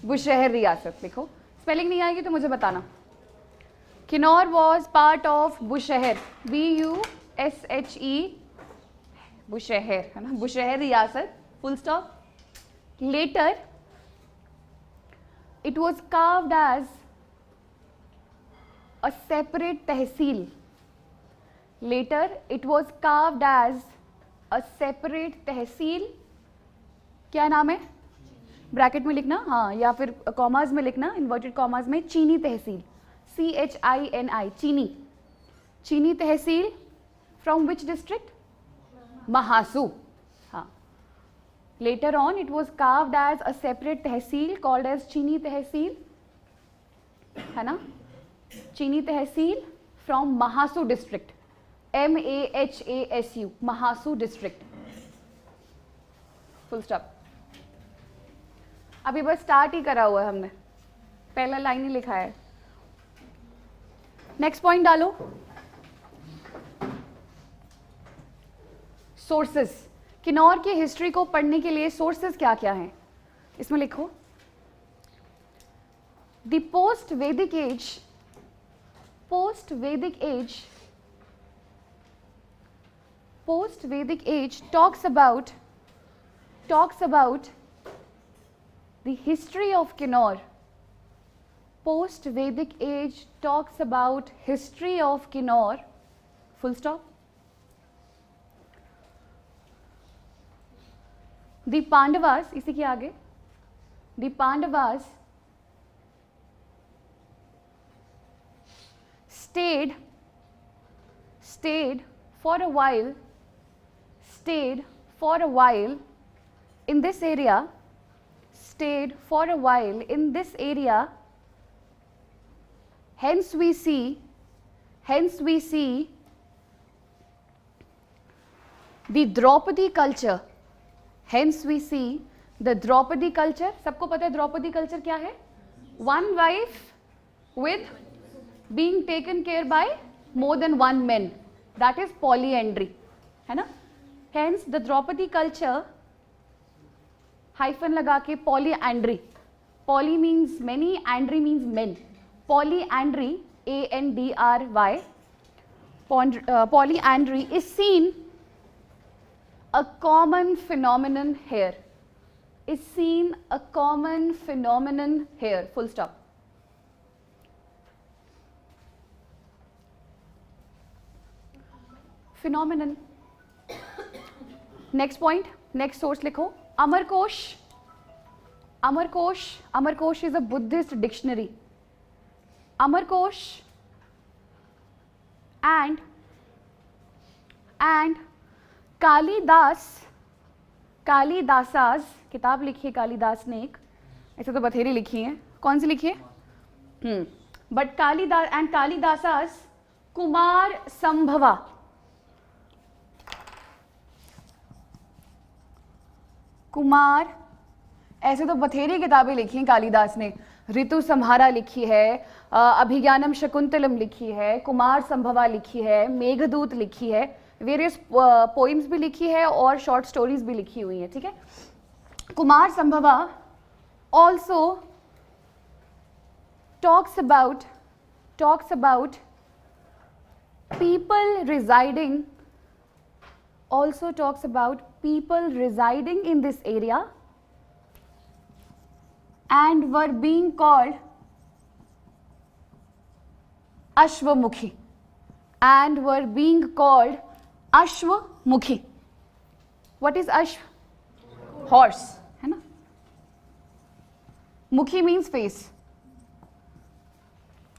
बुशहर रियासत लिखो, स्पेलिंग नहीं आएगी तो मुझे बताना। Kinnaur was part of Bushahr, BUSHE, Bushahr है ना, बुशहर रियासत, full stop. Later it was carved as a separate tehsil, later it was carved as a separate tehsil, क्या नाम है, ब्रैकेट में लिखना हाँ, या फिर कॉमाज में लिखना, इन्वर्टेड कॉमाज में, चीनी तहसील, CHINI, चीनी, चीनी तहसील, फ्रॉम विच डिस्ट्रिक्ट, महासू। हाँ, later on it was carved as a separate tehsil called as चीनी तहसील, है ना, चीनी तहसील from Mahasu district, MAHASU, Mahasu district, full stop. अभी बस स्टार्ट ही करा हुआ है हमने, पहला लाइन ही लिखा है। नेक्स्ट पॉइंट डालो, सोर्सेस। किन्नौर की हिस्ट्री को पढ़ने के लिए सोर्सेस क्या क्या हैं, इसमें लिखो। The post Vedic age, post Vedic age, post Vedic age talks about the history of Kinnaur, post Vedic age talks about history of Kinnaur, full stop. The Pandavas, इसी के आगे, the Pandavas stayed for a while in this area, stayed for a while in this area, hence we see the Draupadi culture, hence we see the Draupadi culture। सबको पता है Draupadi culture क्या है, one wife with being taken care by more than one man, that is polyandry, है ना। hence the Draupadi culture, hyphen लगा के polyandry, poly means many, andry means men, polyandry, ANDRY, polyandry is seen a common phenomenon here, is seen a common phenomenon here, full stop। phenomenon। next point, next source लिखो, Amarkosh, Amarkosh, Amarkosh is a Buddhist dictionary, Amarkosh and Kalidas, कालिदासाज किताब लिखी है कालिदास ने एक, ऐसे तो बथेरी लिखी है, कौन सी लिखी है, बट कालिदास एंड कालिदासाज कुमार संभवा, कुमार, ऐसे तो बथेरी किताबें लिखी हैं कालिदास ने, ऋतु संहारा लिखी है, अभिज्ञानम शकुंतलम लिखी है, कुमार संभवा लिखी है, मेघदूत लिखी है, वेरियस पोइम्स भी लिखी है और शॉर्ट स्टोरीज भी लिखी हुई है, ठीक है। Kumar Sambhava also talks about people residing in this area and were being called Ashwamukhi, and were being called Ashwamukhi। What is Ashv? Horse, है ना। मुखी means face,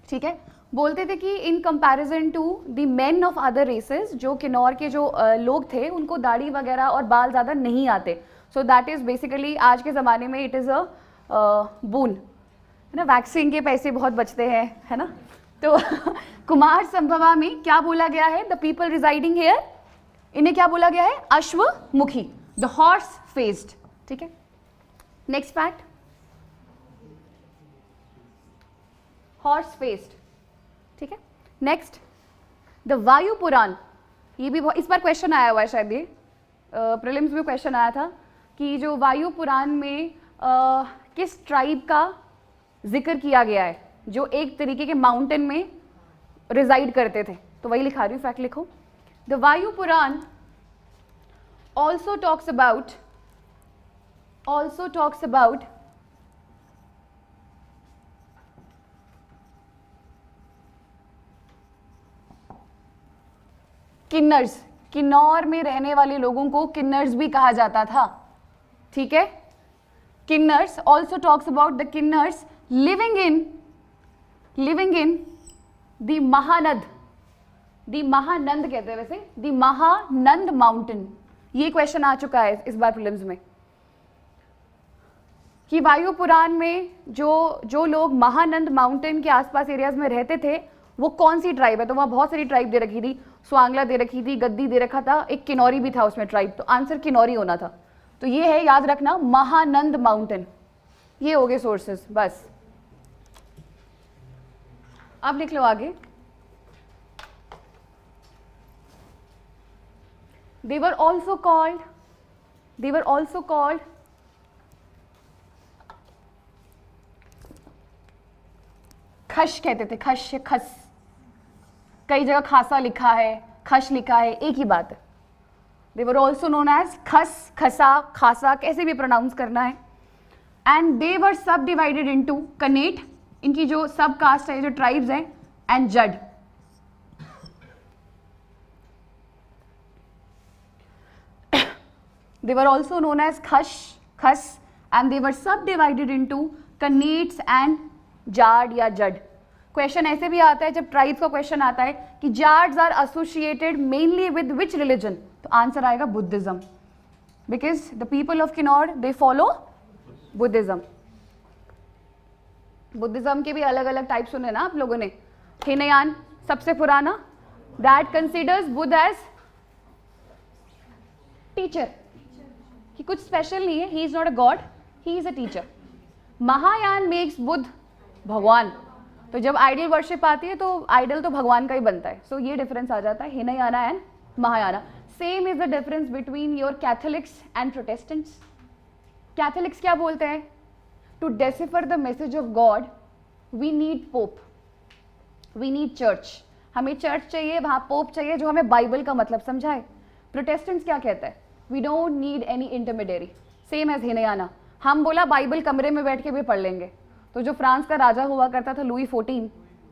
ठीक है। बोलते थे कि in comparison to the men of other races, जो किन्नौर के जो लोग थे उनको दाढ़ी वगैरह और बाल ज़्यादा नहीं आते, सो दैट इज़ बेसिकली आज के ज़माने में इट इज़ अ बून, है ना, वैक्सीन के पैसे बहुत बचते हैं, है ना। तो कुमार संभवा में क्या बोला गया है, द पीपल रिजाइडिंग हेयर, इन्हें क्या बोला गया है, अश्वमुखी, द हॉर्स फेस्ड, ठीक है। नेक्स्ट फैक्ट, हॉर्स फेस्ड, ठीक है। नेक्स्ट, द वायु पुराण, ये भी इस बार क्वेश्चन आया हुआ है, शायद ये प्रीलिम्स में क्वेश्चन आया था कि जो वायु पुराण में किस ट्राइब का जिक्र किया गया है जो एक तरीके के माउंटेन में रिजाइड करते थे? तो वही लिखा रही हूँ, फैक्ट लिखो। द वायु पुराण ऑल्सो टॉक्स अबाउट किन्नर्स। किन्नौर में रहने वाले लोगों को किन्नर्स भी कहा जाता था, ठीक है। Kinnars also talks about the Kinnars living in the Mahanad, the Mahanand कहते हैं वैसे, द महानंद माउंटेन। ये क्वेश्चन आ चुका है इस बार प्रीलिम्स में कि वायु पुराण में जो लोग महानंद माउंटेन के आसपास एरियाज में रहते थे वो कौन सी ट्राइब है। तो वहाँ बहुत सारी ट्राइब दे रखी थी, स्वांगला दे रखी थी, गद्दी दे रखा था, एक किन्नौरी भी था उसमें ट्राइब, तो आंसर किन्नौरी होना था। तो ये है, याद रखना, महानंद माउंटेन। ये हो गए सोर्सेस, बस। अब लिख लो आगे। They were also called खश कहते थे, खश, खस। कई जगह खासा लिखा है, खश लिखा है, एक ही बात है। They were also known as खस, खसा, खासा, कैसे भी प्रोनाउंस करना है। And they were subdivided into Kinnaird, इनकी जो सब कास्ट है, जो ट्राइब्स हैं, एंड जड। They were also known as Khas, and they were subdivided into Kanets and Jad या जड। क्वेश्चन ऐसे भी आता है जब ट्राइब्स का क्वेश्चन आता है कि Jads are associated mainly with which religion, तो आंसर आएगा Buddhism, because the people of Kinnaur they follow Buddhism. Buddhism के भी अलग अलग टाइप सुने ना आप लोगों ने। हिनयान सबसे पुराना, that considers Buddha as teacher, कि कुछ स्पेशल नहीं है, he is not a god, he is a teacher. Mahayana makes Buddha bhagwan, तो जब आइडल वर्शिप आती है तो आइडल तो भगवान का ही बनता है। सो ये डिफरेंस आ जाता है Hinayana and Mahayana. Same is the difference between your Catholics and Protestants. Catholics क्या बोलते हैं? To decipher the message of God we need Pope, we need church. हमें चर्च चाहिए, वहाँ पोप चाहिए जो हमें बाइबल का मतलब समझाए। प्रोटेस्टेंट्स क्या कहते हैं? We don't need any intermediary, same as Hinayana. हम बोला बाइबल कमरे में बैठ के भी पढ़ लेंगे। तो जो फ्रांस का राजा हुआ करता था Louis 14,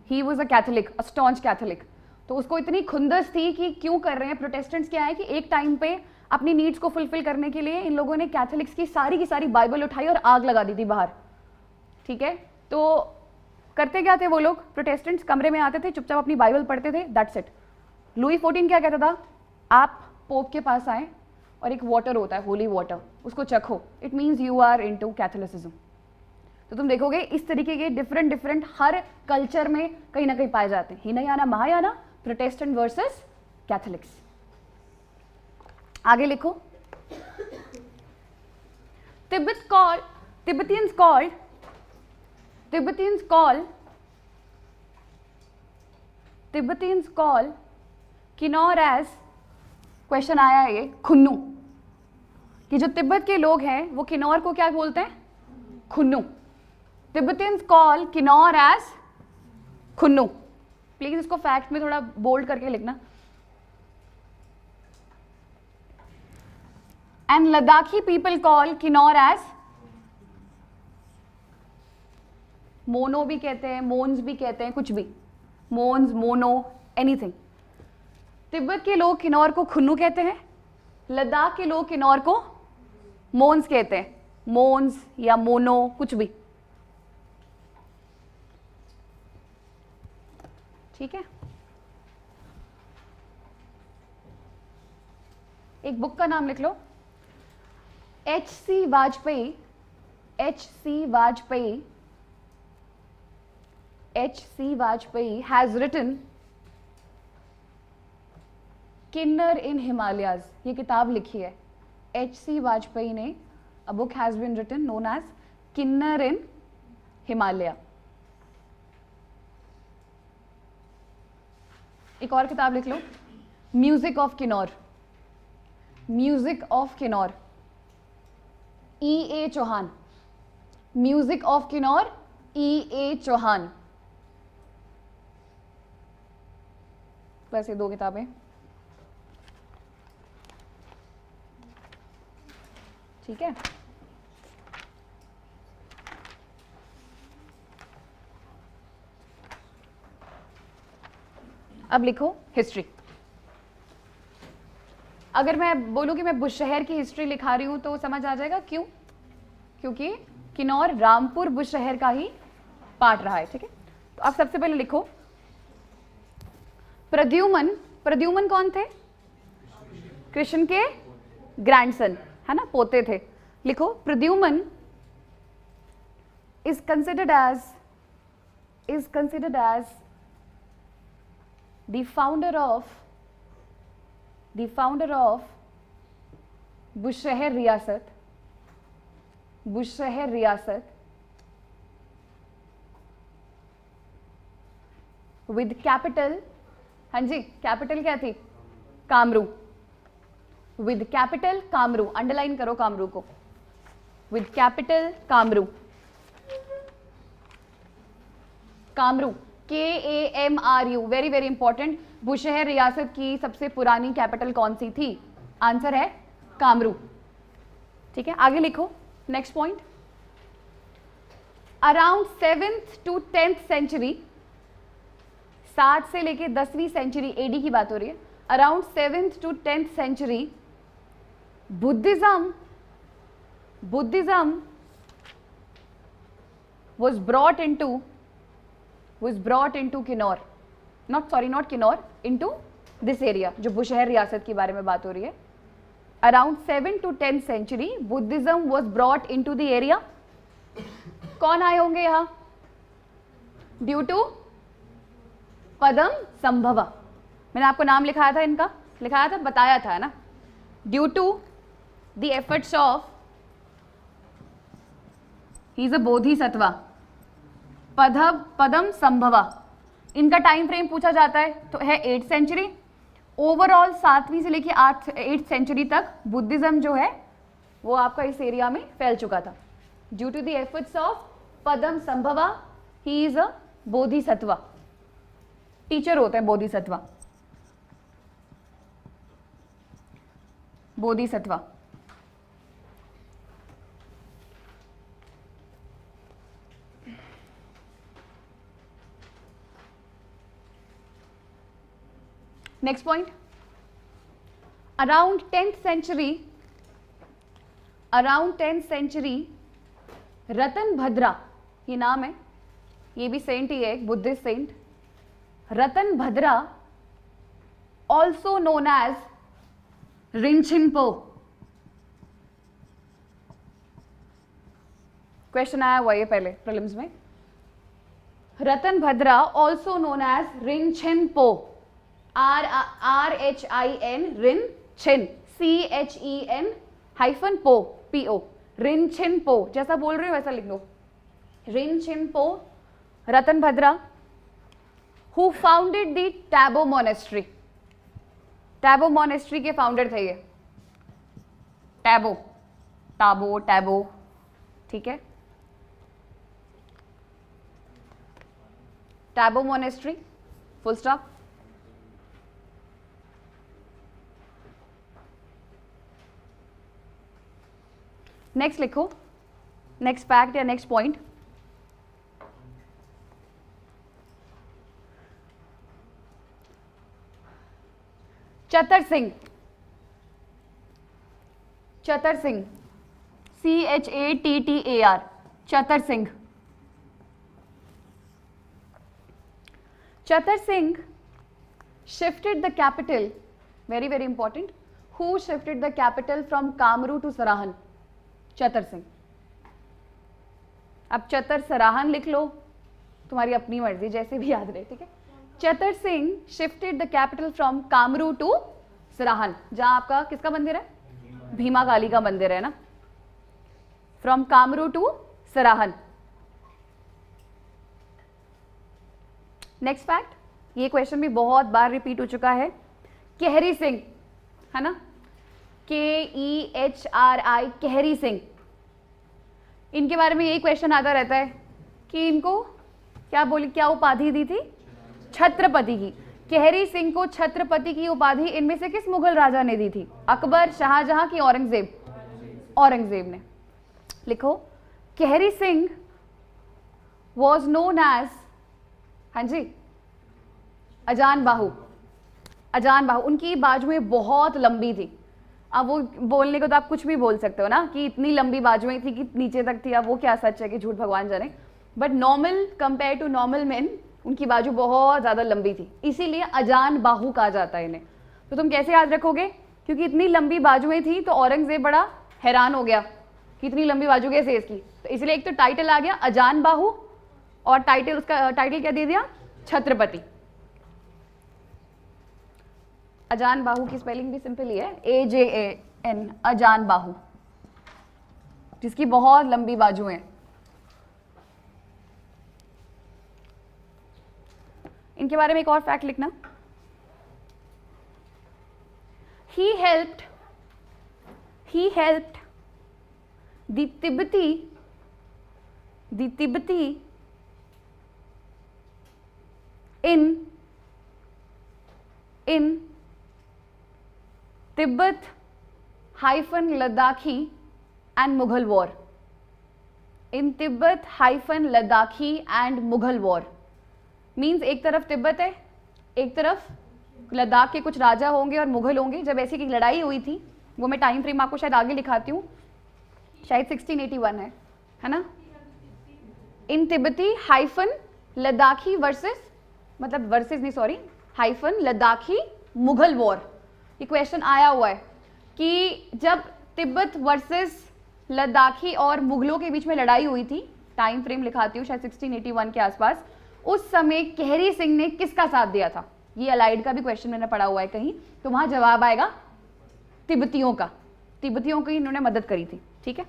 he was a Catholic, a staunch Catholic. तो उसको इतनी खुंदस थी कि क्यों कर रहे हैं। प्रोटेस्टेंट्स क्या है कि एक टाइम पे अपनी नीड्स को फुलफिल करने के लिए इन लोगों ने कैथोलिक्स की सारी बाइबल उठाई और आग लगा दी थी बाहर, ठीक है। तो करते क्या थे वो लोग? प्रोटेस्टेंट्स कमरे में आते थे, चुपचाप अपनी बाइबल पढ़ते थे, दैट्स इट। लुई 14 क्या कहता था? आप पोप के पास आए और एक वाटर होता है, होली वाटर, उसको चखो, it means you are into Catholicism. तो तुम देखोगे इस तरीके के डिफरेंट हर कल्चर में कहीं ना कहीं पाए जाते हैं। Hinayana, Mahayana, Protestant versus Catholics. आगे लिखो। Tibetan call Kinnaur as, question आया है ये, खुन्नू, कि जो तिब्बत के लोग हैं वो किन्नौर को क्या बोलते हैं? Khunnu. Tibetans call Kinnaur as Khunnu. Please इसको फैक्ट में थोड़ा बोल्ड करके लिखना। And Ladakhi people call Kinnaur as Mono भी कहते हैं, मोन्स भी कहते हैं, कुछ भी, मोन्स, मोनो, एनीथिंग। तिब्बत के लोग किन्नौर को खुन्नू कहते हैं, लद्दाख के लोग किन्नौर को मोन्स कहते हैं, मोन्स या मोनो, कुछ भी, ठीक है। एक बुक का नाम लिख लो, H.C. Vajpayee has written किन्नर इन हिमालयाज। ये किताब लिखी है H.C. वाजपेयी ने। A book has been written known as Kinnar in Himalaya. एक और किताब लिख लो, music of Kinnaur, music of Kinnaur, E.A. Chauhan. Music of Kinnaur, E.A. Chauhan. बस ये 2 किताबें। ठीक है, अब लिखो हिस्ट्री। अगर मैं बोलूं कि मैं बुशहर की हिस्ट्री लिखा रही हूं तो समझ आ जाएगा क्यों? क्योंकि किन्नौर रामपुर बुशहर का ही पार्ट रहा है। ठीक है, तो आप सबसे पहले लिखो प्रद्युमन। प्रद्युमन कौन थे? कृष्ण के ग्रैंडसन, है ना, पोते थे। लिखो Pradyuman is considered as the founder of Bushahr रियासत with capital, हाँ जी, कैपिटल क्या थी? Kamru. with capital Kamru, underline करो कामरू को। with capital Kamru, KAMRU, very very important. Bushahr रियासत की सबसे पुरानी कैपिटल कौन सी थी? आंसर है कामरू। ठीक है, आगे लिखो next point. Around 7th to 10th century, 7 से लेके 10वीं सेंचुरी एडी की बात हो रही है। Around 7th to 10th century Buddhism was brought into Kinnaur, not Kinnaur, into this area, जो बुशहर रियासत के बारे में बात हो रही है। Around 7 to 10th century Buddhism was brought into the area। कौन आए होंगे यहाँ? ड्यू टू पदम संभवा। मैंने आपको नाम लिखाया था, इनका लिखाया था, बताया था, है ना। Due to the efforts of, he is a Bodhisattva, Padam Sambhava. इनका टाइम फ्रेम पूछा जाता है तो है 8th सेंचुरी। ओवरऑल 7वीं से लेके 8th सेंचुरी तक बुद्धिज्म जो है वो आपका इस एरिया में फैल चुका था। Due to the efforts of Padam Sambhava, he is a Bodhisattva. Teacher होते हैं Bodhisattva, Bodhisattva. Next point, around 10th century Ratan Bhadra, ये नाम है, ये भी सेंट ही है, एक Buddhist saint. Ratan Bhadra also known as Rinchenpo. Question आया हुआ ये पहले प्रीलिम्स में। Ratan Bhadra also known as Rinchenpo, RHIN, Rinchen, CHEN -पो, PO, रिंचिनपो। जैसा बोल रही हो वैसा लिख लो, रिंचिनपो। Ratan Bhadra who founded the Tabo monastery, Tabo monastery के फाउंडर थे ये। टैबो, ठीक है, Tabo monastery, full stop. Next लिखो, नेक्स्ट फैक्ट या next point. Chatar Singh, CHATTAR, Chatar Singh. Chatar Singh shifted the capital, very very important, who shifted the capital from Kamru to Sarahan? Chatar Singh. अब चतर सराहन लिख लो, तुम्हारी अपनी मर्जी, जैसे भी याद रहे। ठीक है, Chatar Singh shifted the capital from Kamru to Sarahan, जहां आपका किसका मंदिर है? भीमा काली का मंदिर है ना। From Kamru to Sarahan. Next fact, ये क्वेश्चन भी बहुत बार रिपीट हो चुका है। केहरी सिंह, है ना, KEHRI, केहरी सिंह। इनके बारे में यही क्वेश्चन आता रहता है कि इनको क्या उपाधि दी थी? छत्रपति की। केहरी सिंह को छत्रपति की उपाधि इनमें से किस मुगल राजा ने दी थी? अकबर, शाहजहां की औरंगजेब? औरंगजेब ने। लिखो, Kehri Singh was known as, हाँ जी, अजान बाहु। अजान बाहु, उनकी बाजुएं बहुत लंबी थी। अब वो बोलने को तो आप कुछ भी बोल सकते हो ना कि इतनी लंबी बाजुएं थी कि नीचे तक थी, अब वो क्या सच है कि झूठ भगवान जाने, but normal compare to normal men उनकी बाजू बहुत ज़्यादा लंबी थी, इसीलिए अजान बाहु कहा जाता है इन्हें। तो तुम कैसे याद रखोगे? क्योंकि इतनी लंबी बाजुएं थी तो औरंगजेब बड़ा हैरान हो गया कि इतनी लंबी बाजू कैसे इसकी, तो इसलिए एक तो टाइटल आ गया अजान बाहु और उसका टाइटल क्या दे दिया? छत्रपति। अजान बाहु की स्पेलिंग भी सिंपल ही है, AJAN, अजान बाहु, जिसकी बहुत लंबी बाजुएं हैं। इनके बारे में एक और फैक्ट लिखना, he helped the Tibbeti in Tibet -Ladakhi and Mughal War. In Tibet -Ladakhi and Mughal War means एक तरफ तिब्बत है, एक तरफ लद्दाख के कुछ राजा होंगे और मुगल होंगे। जब ऐसी की लड़ाई हुई थी, वो मैं टाइम फ्रेम आपको शायद आगे लिखाती हूँ, शायद 1681 है ना? इन तिब्बती -लद्दाखी वर्सेस, मतलब वर्सेस नहीं सॉरी, -लद्दाखी मुगल वॉर। ये क्वेश्चन आया हुआ है कि जब तिब्बत वर्सेस लद्दाखी और मुगलों के बीच में लड़ाई हुई थी, टाइम फ्रेम लिखाती हूँ शायद 1681 के आसपास, उस समय केहरी सिंह ने किसका साथ दिया था? ये अलाइड का भी क्वेश्चन मैंने पढ़ा हुआ है कहीं, तो वहां जवाब आएगा तिब्बतियों का। तिब्बतियों की इन्होंने मदद करी थी, ठीक है।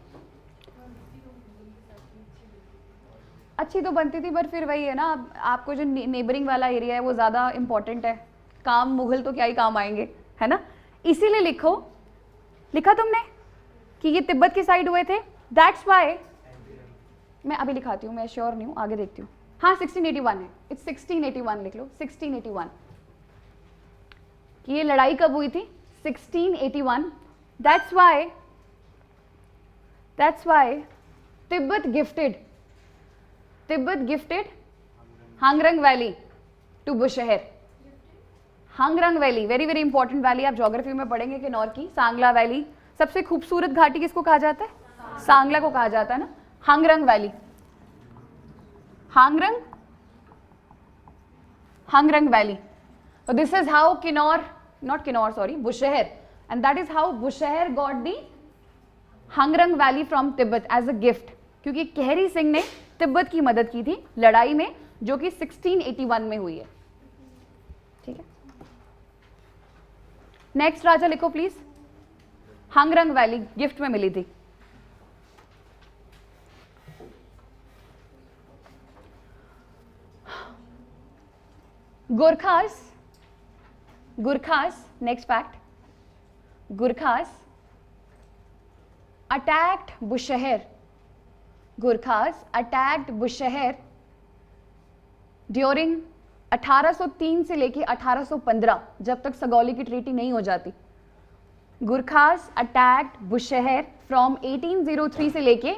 अच्छी तो बनती थी, पर फिर वही है ना, आपको जो नेबरिंग वाला एरिया है वो ज़्यादा इंपॉर्टेंट है, काम मुगल तो क्या ही काम आएंगे, है ना। इसीलिए लिखा तुमने कि ये तिब्बत की साइड हुए थे, दैट्स वाई। मैं अभी लिखाती हूँ, मैं श्योर नहीं हूँ, आगे देखती हूँ। हाँ 1681 है, इट्स 1681 लिख लो, 1681 कि ये लड़ाई कब हुई थी? 1681। That's why Tibet gifted Hangrang valley to Bushahr. Hangrang valley very very important valley, आप ज्योग्राफी में पढ़ेंगे किन्नौर की। सांगला वैली, सबसे खूबसूरत घाटी किसको कहा जाता है? सांगला को कहा जाता है ना। Hangrang valley, Hangrang Valley. So this is how Bushahar, and that is how Bushahar got the Hangrang Valley from Tibet as a gift, क्योंकि केहरी सिंह ने तिब्बत की मदद की थी लड़ाई में, जो कि 1681 में हुई है, ठीक है। नेक्स्ट राजा लिखो प्लीज, हांगरंग वैली गिफ्ट में मिली थी। Gurkhas, next fact, Gurkhas attacked Bushahar. Gurkhas attacked Bushahar during 1803 से लेके 1815, जब तक सगौली की ट्रीटी नहीं हो जाती। Gurkhas attacked Bushahar from 1803 से लेके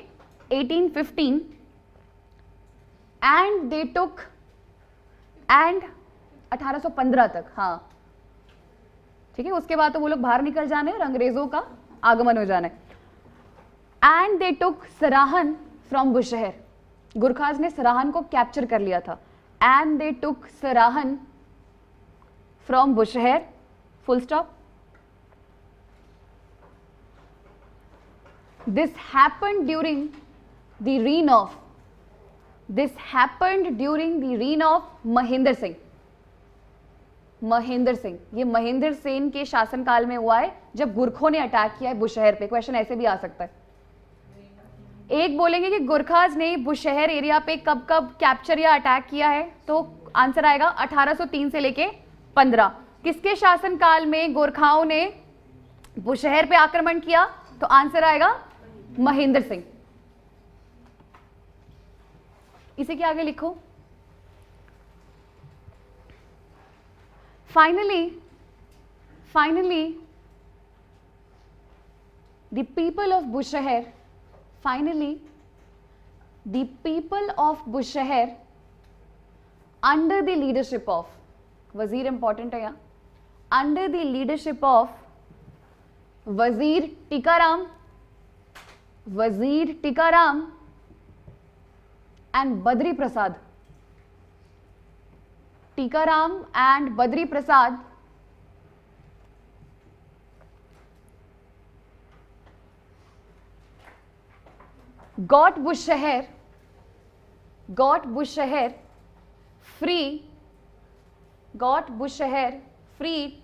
1815 and they took 1815 तक, हाँ ठीक है। उसके बाद तो वो लोग बाहर निकल जाने और अंग्रेजों का आगमन हो जाना है। And they took Sarahan from Bushahr, Gurkhas ने सराहन को कैप्चर कर लिया था। And they took Sarahan from Bushahr, full stop. This happened during the reign of Mahendra Singh. Mahendra Singh, ये महेंद्र सेन के शासनकाल में हुआ है, जब गुरखों ने अटैक किया है बुशहर पे। क्वेश्चन ऐसे भी आ सकता है। एक बोलेंगे कि गुरखाज ने बुशहर एरिया पे कब कब कैप्चर या अटैक किया है, तो आंसर आएगा 1803 से लेके 15। किसके शासनकाल में गोरखाओं ने बुशहर पे आक्रमण किया, तो आंसर आएगा महेंद्र सिंह। इसी के आगे लिखो finally the people of Bushehr, finally the people of Bushehr under the leadership of, वजीर important है यहाँ, under the leadership of वजीर Tikaram and Badri Prasad, Tikaram and Badri Prasad got Bushehr freed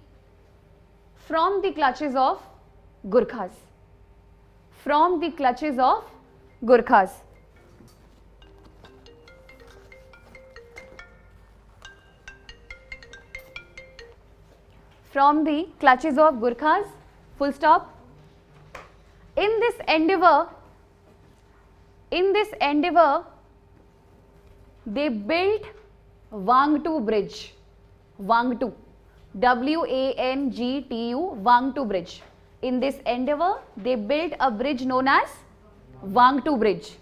from the clutches of Gurkhas. From the clutches of Gurkhas. From the clutches of Gurkhas, full stop. In this endeavor, they built Wangtu Bridge. Wangtu, W-A-N-G-T-U, Wangtu Bridge. In this endeavor, they built a bridge known as Wangtu Bridge.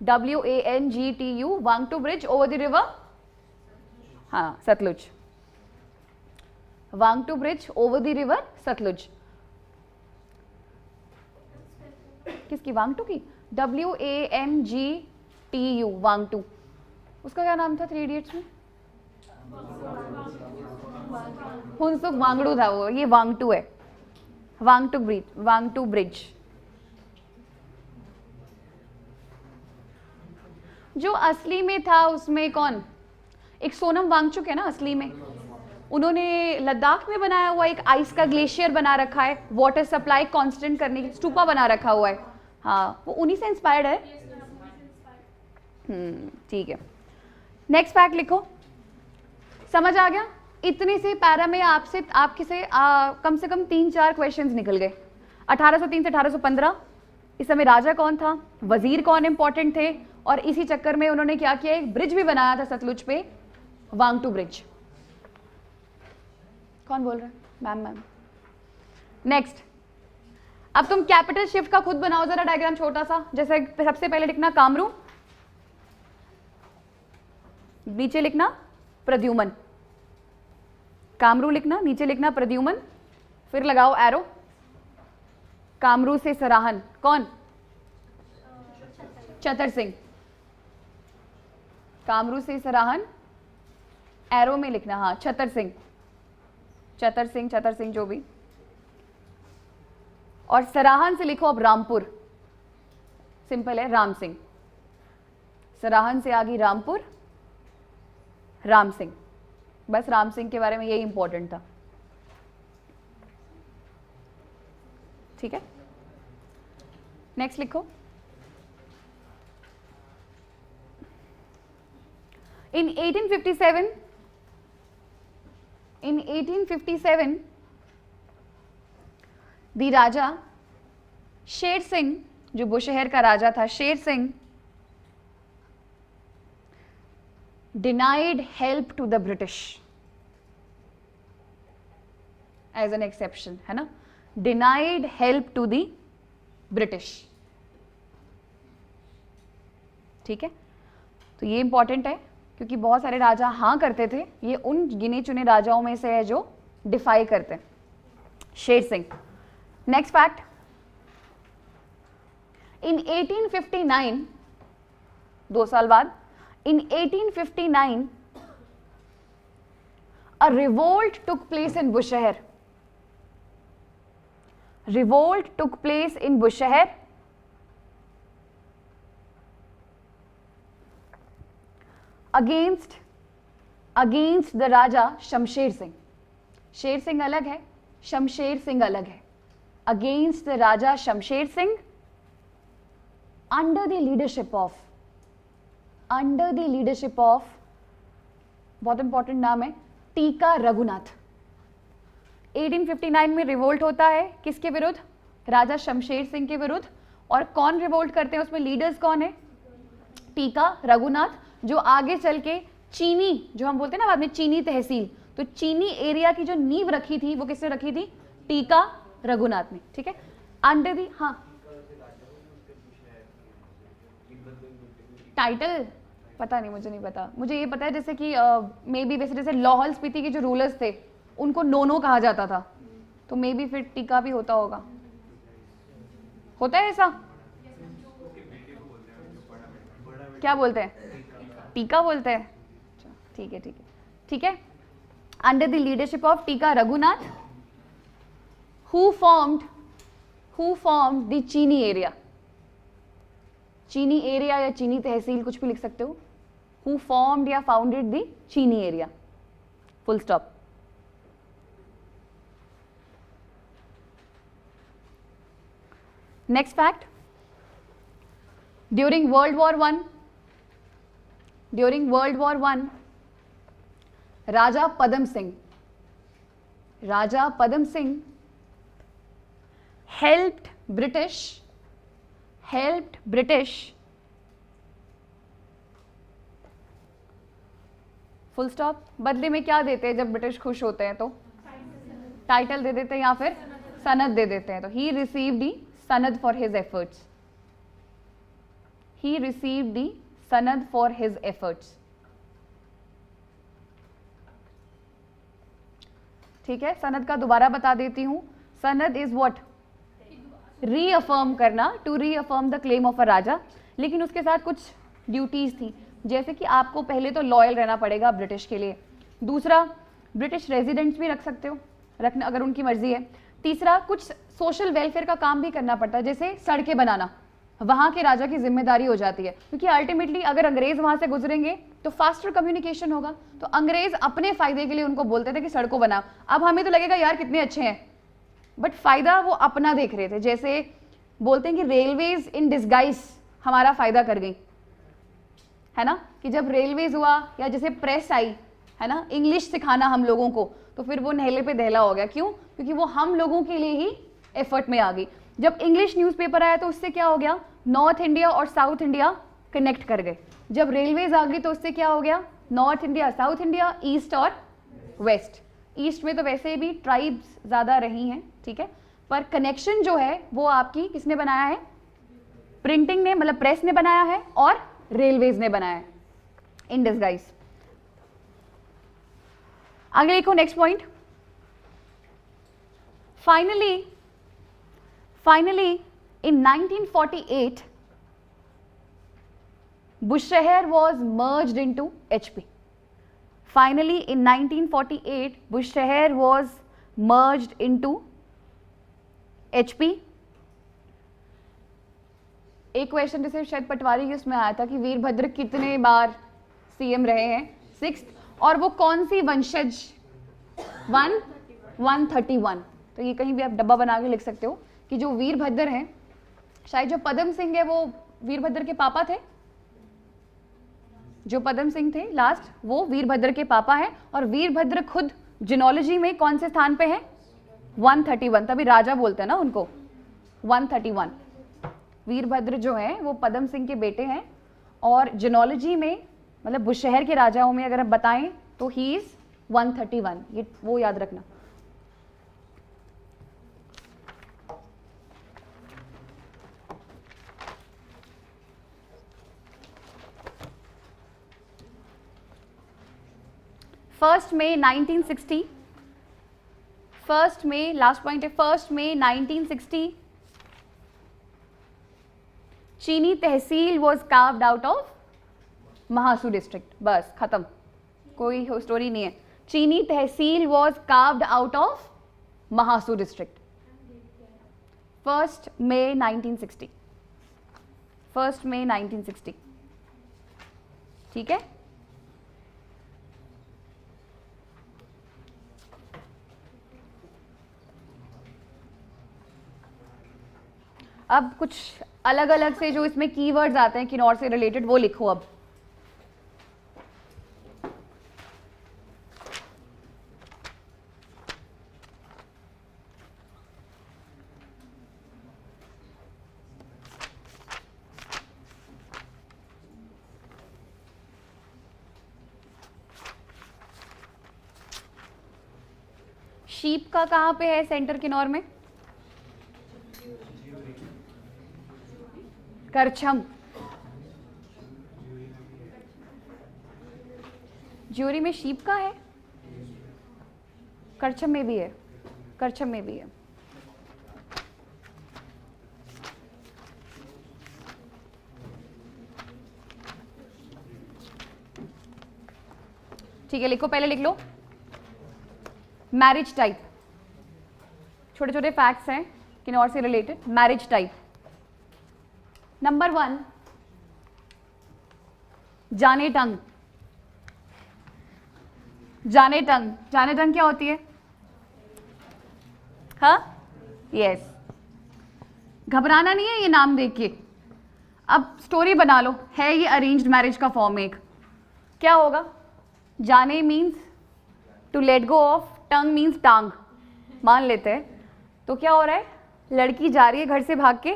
W-A-N-G-T-U, Wangtu Bridge over the river? हाँ, Sutlej. Wangtu Bridge over the river Sutlej. किसकी? वांगटू की? W-A-N-G-T-U, वांगटू. उसका क्या नाम था 3 idiots में? हुनसुक वांगड़ू था वो, ये वांगटू है. वांगटू ब्रिज. जो असली में था उसमें कौन? एक सोनम वांगचुक है ना असली में. उन्होंने लद्दाख में बनाया हुआ एक आइस का ग्लेशियर बना रखा है, वाटर सप्लाई कांस्टेंट करने की स्टूपा बना रखा हुआ है. हाँ, वो उन्हीं से इंस्पायर्ड है. ठीक है. नेक्स्ट फैक्ट लिखो. समझ आ गया? इतने से पैरा में आपके से कम से कम 3-4 क्वेश्चंस निकल गए. 1803 से 1815 इस समय राजा कौन था, वजीर कौन इंपॉर्टेंट थे, और इसी चक्कर में उन्होंने क्या किया, एक ब्रिज भी बनाया था सतलुज पे, वांगटू ब्रिज. कौन बोल रहा है? मैम. नेक्स्ट, अब तुम कैपिटल शिफ्ट का खुद बनाओ जरा डायग्राम छोटा सा. जैसे सबसे पहले लिखना कामरू, नीचे लिखना प्रद्युमन. कामरू लिखना, नीचे लिखना प्रद्युमन, फिर लगाओ एरो. कामरू से सराहन कौन? चतर सिंह. कामरू से सराहन एरो में लिखना, हाँ चतर सिंह जो भी. और सराहन से लिखो अब रामपुर, सिंपल है, राम सिंह. सराहन से आ गई रामपुर, राम सिंह. बस राम सिंह के बारे में यही इंपॉर्टेंट था. ठीक है. नेक्स्ट लिखो. In 1857 the राजा शेर सिंह, जो बुशहर का राजा था, Sher Singh denied help to the British as an exception, है ना. denied help to the British. ठीक है. तो ये इंपॉर्टेंट है क्योंकि बहुत सारे राजा हाँ करते थे. ये उन गिने चुने राजाओं में से है जो डिफाई करते हैं. शेर सिंह. Next fact. इन 1859, 2 साल बाद, in 1859 a revolt took place in Bushehr. Revolt took place in Bushehr against the Raja Shamsher Singh. Sher Singh अलग है, शमशेर सिंह अलग है. Against the Raja Shamsher Singh under the leadership of, बहुत इंपॉर्टेंट नाम है, टीका रघुनाथ. 1859 में रिवोल्ट होता है किसके विरुद्ध? राजा शमशेर सिंह के विरुद्ध. और कौन रिवोल्ट करते हैं उसमें लीडर्स कौन है? टीका रघुनाथ. जो आगे चल के चीनी, जो हम बोलते हैं ना बाद में चीनी तहसील, तो चीनी एरिया की जो नींव रखी थी वो किसने रखी थी? टीका रघुनाथ ने, ठीक है। अंडर दी, हाँ टाइटल पता नहीं, मुझे नहीं पता, मुझे ये पता है जैसे कि मे बी वैसे जैसे लाहौल स्पीति के जो रूलर्स थे उनको नोनो कहा जाता था, तो मे बी फिर टीका भी होता होगा, होता है ऐसा? क्या बोलते हैं? टीका बोलते हैं, ठीक है ठीक है ठीक है। Under the leadership of Tika Raghunath, who formed the Chini area, Chini area या चीनी तहसील कुछ भी लिख सकते हो, हु फॉर्म्ड या founded the Chini area, full stop. Next fact, during world war one Raja Padam Singh helped British full stop. बदले में क्या देते हैं जब ब्रिटिश खुश होते हैं? तो टाइटल दे देते हैं या फिर सनद दे देते हैं। तो he received the सनद for his efforts, he received the सनद for his efforts, ठीक है। सनद का दोबारा बता देती हूं, सनद इज व्हाट? रीअफर्म करना, to reaffirm the claim of a Raja, लेकिन उसके साथ कुछ ड्यूटीज थी, जैसे कि आपको पहले तो लॉयल रहना पड़ेगा ब्रिटिश के लिए, दूसरा ब्रिटिश रेजिडेंट्स भी रख सकते हो, रखना अगर उनकी मर्जी है, तीसरा कुछ सोशल वेलफेयर का काम भी करना पड़ता है, जैसे सड़कें बनाना वहाँ के राजा की जिम्मेदारी हो जाती है, क्योंकि अल्टीमेटली अगर अंग्रेज वहाँ से गुजरेंगे तो फास्टर कम्युनिकेशन होगा, तो अंग्रेज अपने फायदे के लिए उनको बोलते थे कि सड़कों बनाओ। अब हमें तो लगेगा यार कितने अच्छे हैं, बट फायदा वो अपना देख रहे थे, जैसे बोलते हैं कि रेलवेज इन डिस्गाइज हमारा फायदा कर गई, है ना, कि जब रेलवेज हुआ या जैसे प्रेस आई, है ना, इंग्लिश सिखाना हम लोगों को, तो फिर वो नहले पे दहला हो गया। क्यों? क्योंकि वो हम लोगों के लिए ही एफर्ट में आ गई। जब इंग्लिश न्यूज़पेपर आया तो उससे क्या हो गया? नॉर्थ इंडिया और साउथ इंडिया कनेक्ट कर गए। जब रेलवेज आ गई तो उससे क्या हो गया? North India, south India, east और वेस्ट। ईस्ट में तो वैसे भी ट्राइब्स ज़्यादा रही हैं, ठीक है, पर कनेक्शन जो है वो आपकी किसने बनाया है? प्रिंटिंग ने, मतलब प्रेस ने बनाया है और रेलवेज ने बनाया है इन डिस्गाइज। आगे लिखो next point. Finally in 1948 Bushshahar was merged into HP. Finally in 1948 Bushshahar was merged into HP. एक क्वेश्चन जैसे शायद पटवारी की उसमें आया था कि वीरभद्र कितने बार सीएम रहे हैं? 6th। और वो कौन सी वंशज? 131। तो ये कहीं भी आप डब्बा बना के लिख सकते हो कि जो वीरभद्र हैं, शायद जो पदम सिंह है वो वीरभद्र के पापा थे, जो पदम सिंह थे लास्ट वो वीरभद्र के पापा हैं, और वीरभद्र खुद जिनोलॉजी में कौन से स्थान पे हैं? 131, तभी राजा बोलते हैं ना उनको, 131। वीरभद्र जो है वो पदम सिंह के बेटे हैं, और जिनोलॉजी में मतलब बुशहर के राजाओं में अगर आप बताएं तो ही इज 131, ये वो याद रखना। फर्स्ट में 1960, फर्स्ट में लास्ट पॉइंट है, फर्स्ट में 1960 Chini tehsil was carved out of Mahasu district. बस खत्म, कोई स्टोरी नहीं है। Chini tehsil was carved out of Mahasu district, 1 मई 1960, 1 मई 1960, ठीक है। अब कुछ अलग अलग से जो इसमें कीवर्ड्स आते हैं किन्नौर से रिलेटेड वो लिखो अब। शीप का कहाँ पे है सेंटर किन्नौर में? करछम। ज्यूरी में शीप का है, करछम में भी है, करछम में भी है। ठीक है, लिखो, पहले लिख लो मैरिज टाइप। छोटे छोटे फैक्ट्स हैं किन्नौर से रिलेटेड। मैरिज टाइप नंबर 1, जाने टंग। जाने टंग, जाने टंग क्या होती है? हाँ, यस। घबराना नहीं है ये नाम देख के। अब स्टोरी बना लो, है ये अरेंज्ड मैरिज का फॉर्म एक। क्या होगा? Jane means to let go off, tang means tang, मान लेते हैं। तो क्या हो रहा है, लड़की जा रही है घर से भाग के,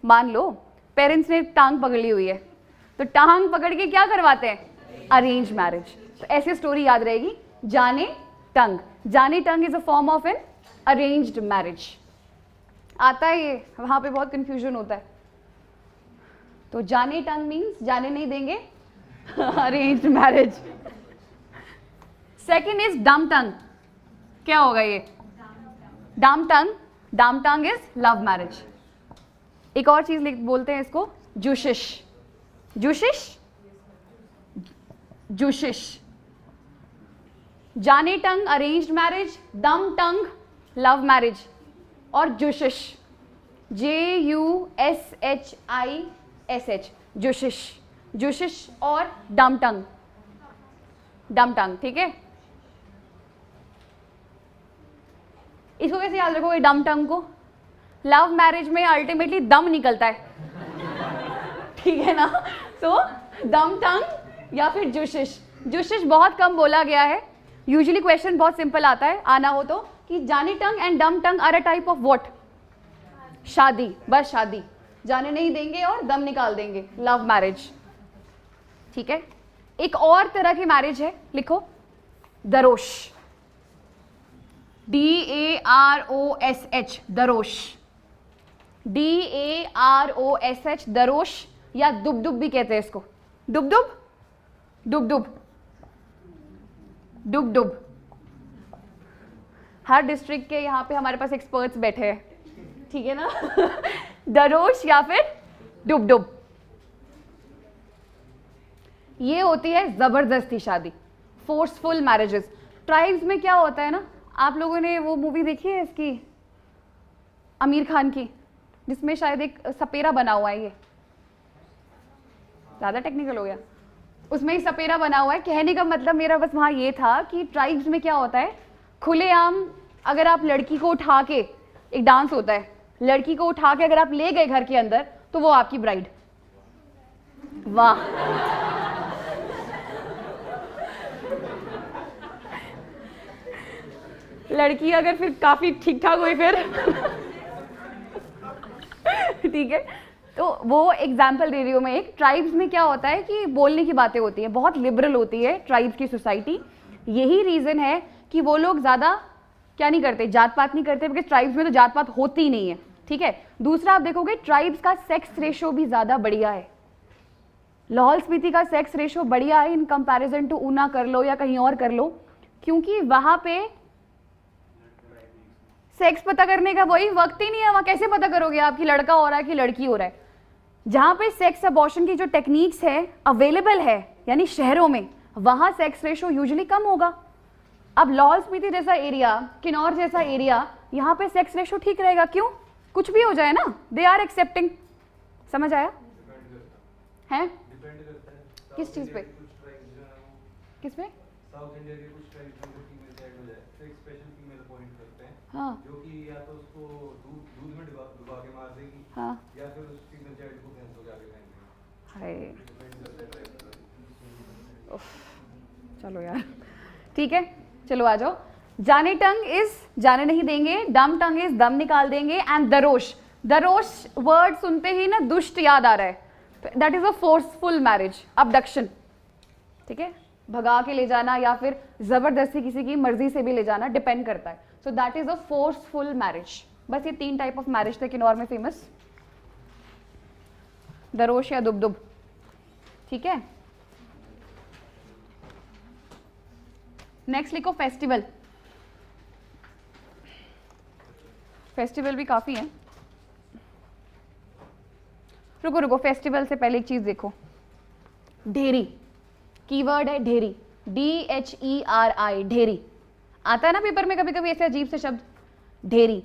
मान लो पेरेंट्स ने टांग पकड़ ली हुई है, तो टांग पकड़ के क्या करवाते हैं? Arrange marriage. तो ऐसी स्टोरी याद रहेगी, Jane Tang. Jane Tang is a form of an arranged marriage. आता है ये, वहां पे बहुत कंफ्यूजन होता है। तो जाने टंग मीन्स जाने नहीं देंगे, arranged marriage. Second is dumb टंग। क्या होगा ये? डम टंग, डम टंग इज लव मैरिज। एक और चीज बोलते हैं इसको, जुशिश। जुशिश, जुशिश। जाने टंग अरेंज्ड मैरिज, डम टंग लव मैरिज, और जुशिश JUSHISH, जुशिश। जुशिश और डम टंग, डम टंग। ठीक है, इसको कैसे याद रखोगे डम टंग को? लव मैरिज में अल्टीमेटली दम निकलता है, ठीक है ना? तो दम टंग या फिर जुशिश। जुशिश बहुत कम बोला गया है, यूजुअली क्वेश्चन बहुत सिंपल आता है, आना हो तो, कि जाने Tang and Dam Tang are a type of what? शादी, बस शादी। जाने नहीं देंगे और दम निकाल देंगे, लव मैरिज। ठीक है, एक और तरह की मैरिज है, लिखो, दरोश। DAROSH, दरोश। DAROSH, दरोश, या दुबदुब भी कहते हैं इसको। दुबदुब, दुबदुब, दुबदुब। हर डिस्ट्रिक्ट के यहाँ पे हमारे पास एक्सपर्ट्स बैठे हैं, ठीक है ना? दरोश या फिर दुबदुब। ये होती है जबरदस्ती शादी, फोर्सफुल मैरिजेस। ट्राइब्स में क्या होता है ना, आप लोगों ने वो मूवी देखी है इसकी, आमिर खान की, जिसमें शायद एक सपेरा बना हुआ है, ये ज़्यादा टेक्निकल हो गया, उसमें ही सपेरा बना हुआ है। कहने का मतलब मेरा बस वहाँ ये था कि ट्राइब्स में क्या होता है, खुलेआम अगर आप लड़की को उठा के, एक डांस होता है, लड़की को उठा के अगर आप ले गए घर के अंदर, तो वो आपकी ब्राइड। वाह, लड़की अगर फिर काफी ठीक ठाक हुई फिर ठीक है, तो वो एग्जाम्पल दे रही हूँ मैं। एक ट्राइब्स में क्या होता है कि बोलने की बातें होती है, बहुत लिबरल होती है ट्राइब्स की सोसाइटी। यही रीजन है कि वो लोग ज्यादा क्या नहीं करते, जात पात नहीं करते, बिकॉज ट्राइब्स में तो जात पात होती ही नहीं है। ठीक है, दूसरा आप देखोगे ट्राइब्स का सेक्स रेशो भी ज्यादा बढ़िया है। लाहौल स्पीति का सेक्स रेशो बढ़िया है इन कंपैरिजन टू ऊना कर लो या कहीं और कर लो, क्योंकि वहां पे सेक्स पता करने का वही वक्त ही नहीं है। वहां कैसे पता करोगे आप कि लड़का हो रहा है कि लड़की हो रहा है? जहां पे सेक्स अबॉर्शन की जो टेक्निक्स है अवेलेबल है, यानी शहरों में, वहां सेक्स रेशो यूजुअली कम होगा। अब लाहौल स्पीति जैसा एरिया, किन्नौर जैसा एरिया, यहाँ पे सेक्स रेशो ठीक रहेगा। क्यों? कुछ भी हो जाए ना, दे आर एक्सेप्टिंग। समझ आया है? किस चीज पे? किस पे? साउथ इंडिया के कुछ ट्राइब्स में फीमेल साइड हो जाए तो एक स्पेशल फीमेल अपॉइंट करते हैं, हाँ, जो कि या तो उसको दूध में डुबा के मार देगी, हाँ, या फिर उस फीमेल चाइल्ड को भैंस को जाके फेंक देगी। हाय, डिपेंड करता है ट्राइब पर। चलो यार, ठीक है, चलो आ जाओ। जाने टंग इज जाने नहीं देंगे, डम टंग इज दम निकाल देंगे, एंड दरोश, दरोश वर्ड सुनते ही ना दुष्ट याद आ रहा है, that is a forceful marriage, abduction. ठीक है, भगा के ले जाना या फिर जबरदस्ती किसी की मर्जी से भी ले जाना, डिपेंड करता है। So that is a forceful marriage. बस ये 3 टाइप ऑफ मैरिज थे किन्नौर में फेमस, दरोश या दुबदुब, ठीक है। नेक्स्ट लिखो फेस्टिवल। फेस्टिवल भी काफी है, रुको रुको, फेस्टिवल से पहले एक चीज देखो, ढेरी कीवर्ड है, ढेरी, DHERI, ढेरी। आता है ना पेपर में कभी कभी ऐसे अजीब से शब्द, ढेरी।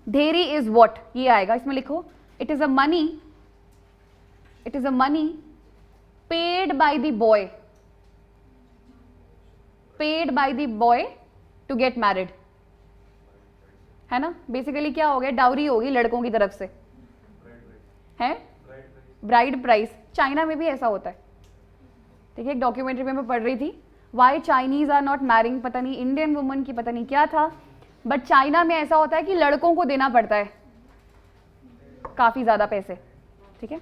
ढेरी इज व्हाट, ये आएगा इसमें, लिखो it is a money, it is a money paid by the boy, paid by the boy to get married, है ना। बेसिकली क्या हो गया, डाउरी होगी लड़कों की तरफ से, है ब्राइड प्राइस। चाइना में भी ऐसा होता है, ठीक है। एक डॉक्यूमेंट्री में मैं पढ़ रही थी, why Chinese are not marrying, पता नहीं इंडियन वुमन की पता नहीं क्या था, बट चाइना में ऐसा होता है कि लड़कों को देना पड़ता है काफी ज्यादा पैसे, ठीक है।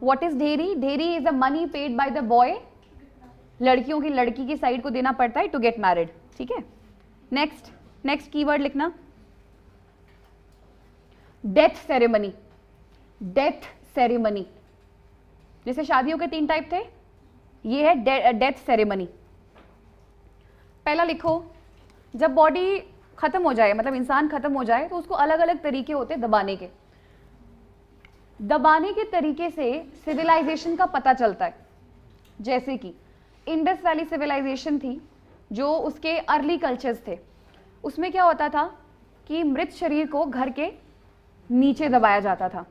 व्हाट इज ढेरी, ढेरी is a money paid by the boy, लड़कियों की, लड़की की साइड को देना पड़ता है टू गेट मैरिड, ठीक है। नेक्स्ट, नेक्स्ट कीवर्ड लिखना, डेथ सेरेमनी। डेथ सेरेमनी, जैसे शादियों के 3 टाइप थे, ये है डेथ सेरेमनी। पहला लिखो, जब बॉडी खत्म हो जाए, मतलब इंसान खत्म हो जाए, तो उसको अलग अलग तरीके होते हैं दबाने के। दबाने के तरीके से सिविलाइजेशन का पता चलता है। जैसे कि इंडस वैली सिविलाइजेशन थी, जो उसके अर्ली कल्चर्स थे, उसमें क्या होता था कि मृत शरीर को घर के नीचे दबाया जाता था।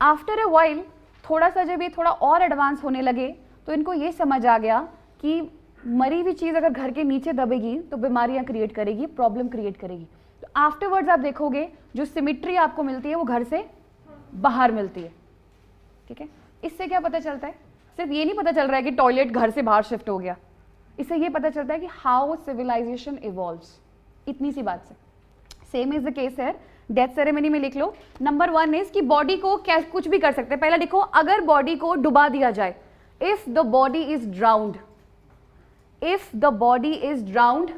आफ्टर अ वाइल, थोड़ा सा जब ये थोड़ा और एडवांस होने लगे, तो इनको ये समझ आ गया कि मरी हुई चीज़ अगर घर के नीचे दबेगी तो बीमारियां क्रिएट करेगी, प्रॉब्लम क्रिएट करेगी। तो आफ्टरवर्ड्स आप देखोगे जो सिमिट्री आपको मिलती है वो घर से बाहर मिलती है, ठीक है। इससे क्या पता चलता है, सिर्फ ये नहीं पता चल रहा है कि टॉयलेट घर से बाहर शिफ्ट हो गया, इससे ये पता चलता है कि हाउ सिविलाइजेशन इवॉल्व्स, इतनी सी बात से। सेम इज द केस है डेथ सेरेमनी में, लिख लो। नंबर 1 इज कि बॉडी को क्या कुछ भी कर सकते हैं। पहला लिखो, अगर बॉडी को डुबा दिया जाए, if the body is drowned, if the body is drowned,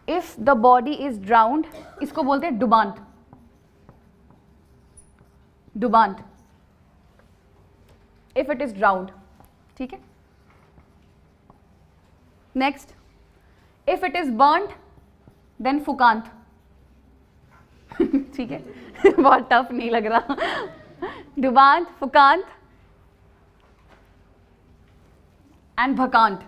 if the body is drowned, इसको बोलते हैं डुबांत, डुबांत, इफ इट इज ड्राउंड, ठीक है। Next, if it is burned then फुकांत, ठीक है। बहुत टफ नहीं लग रहा। डुबांत, फुकांत एंड भकांत।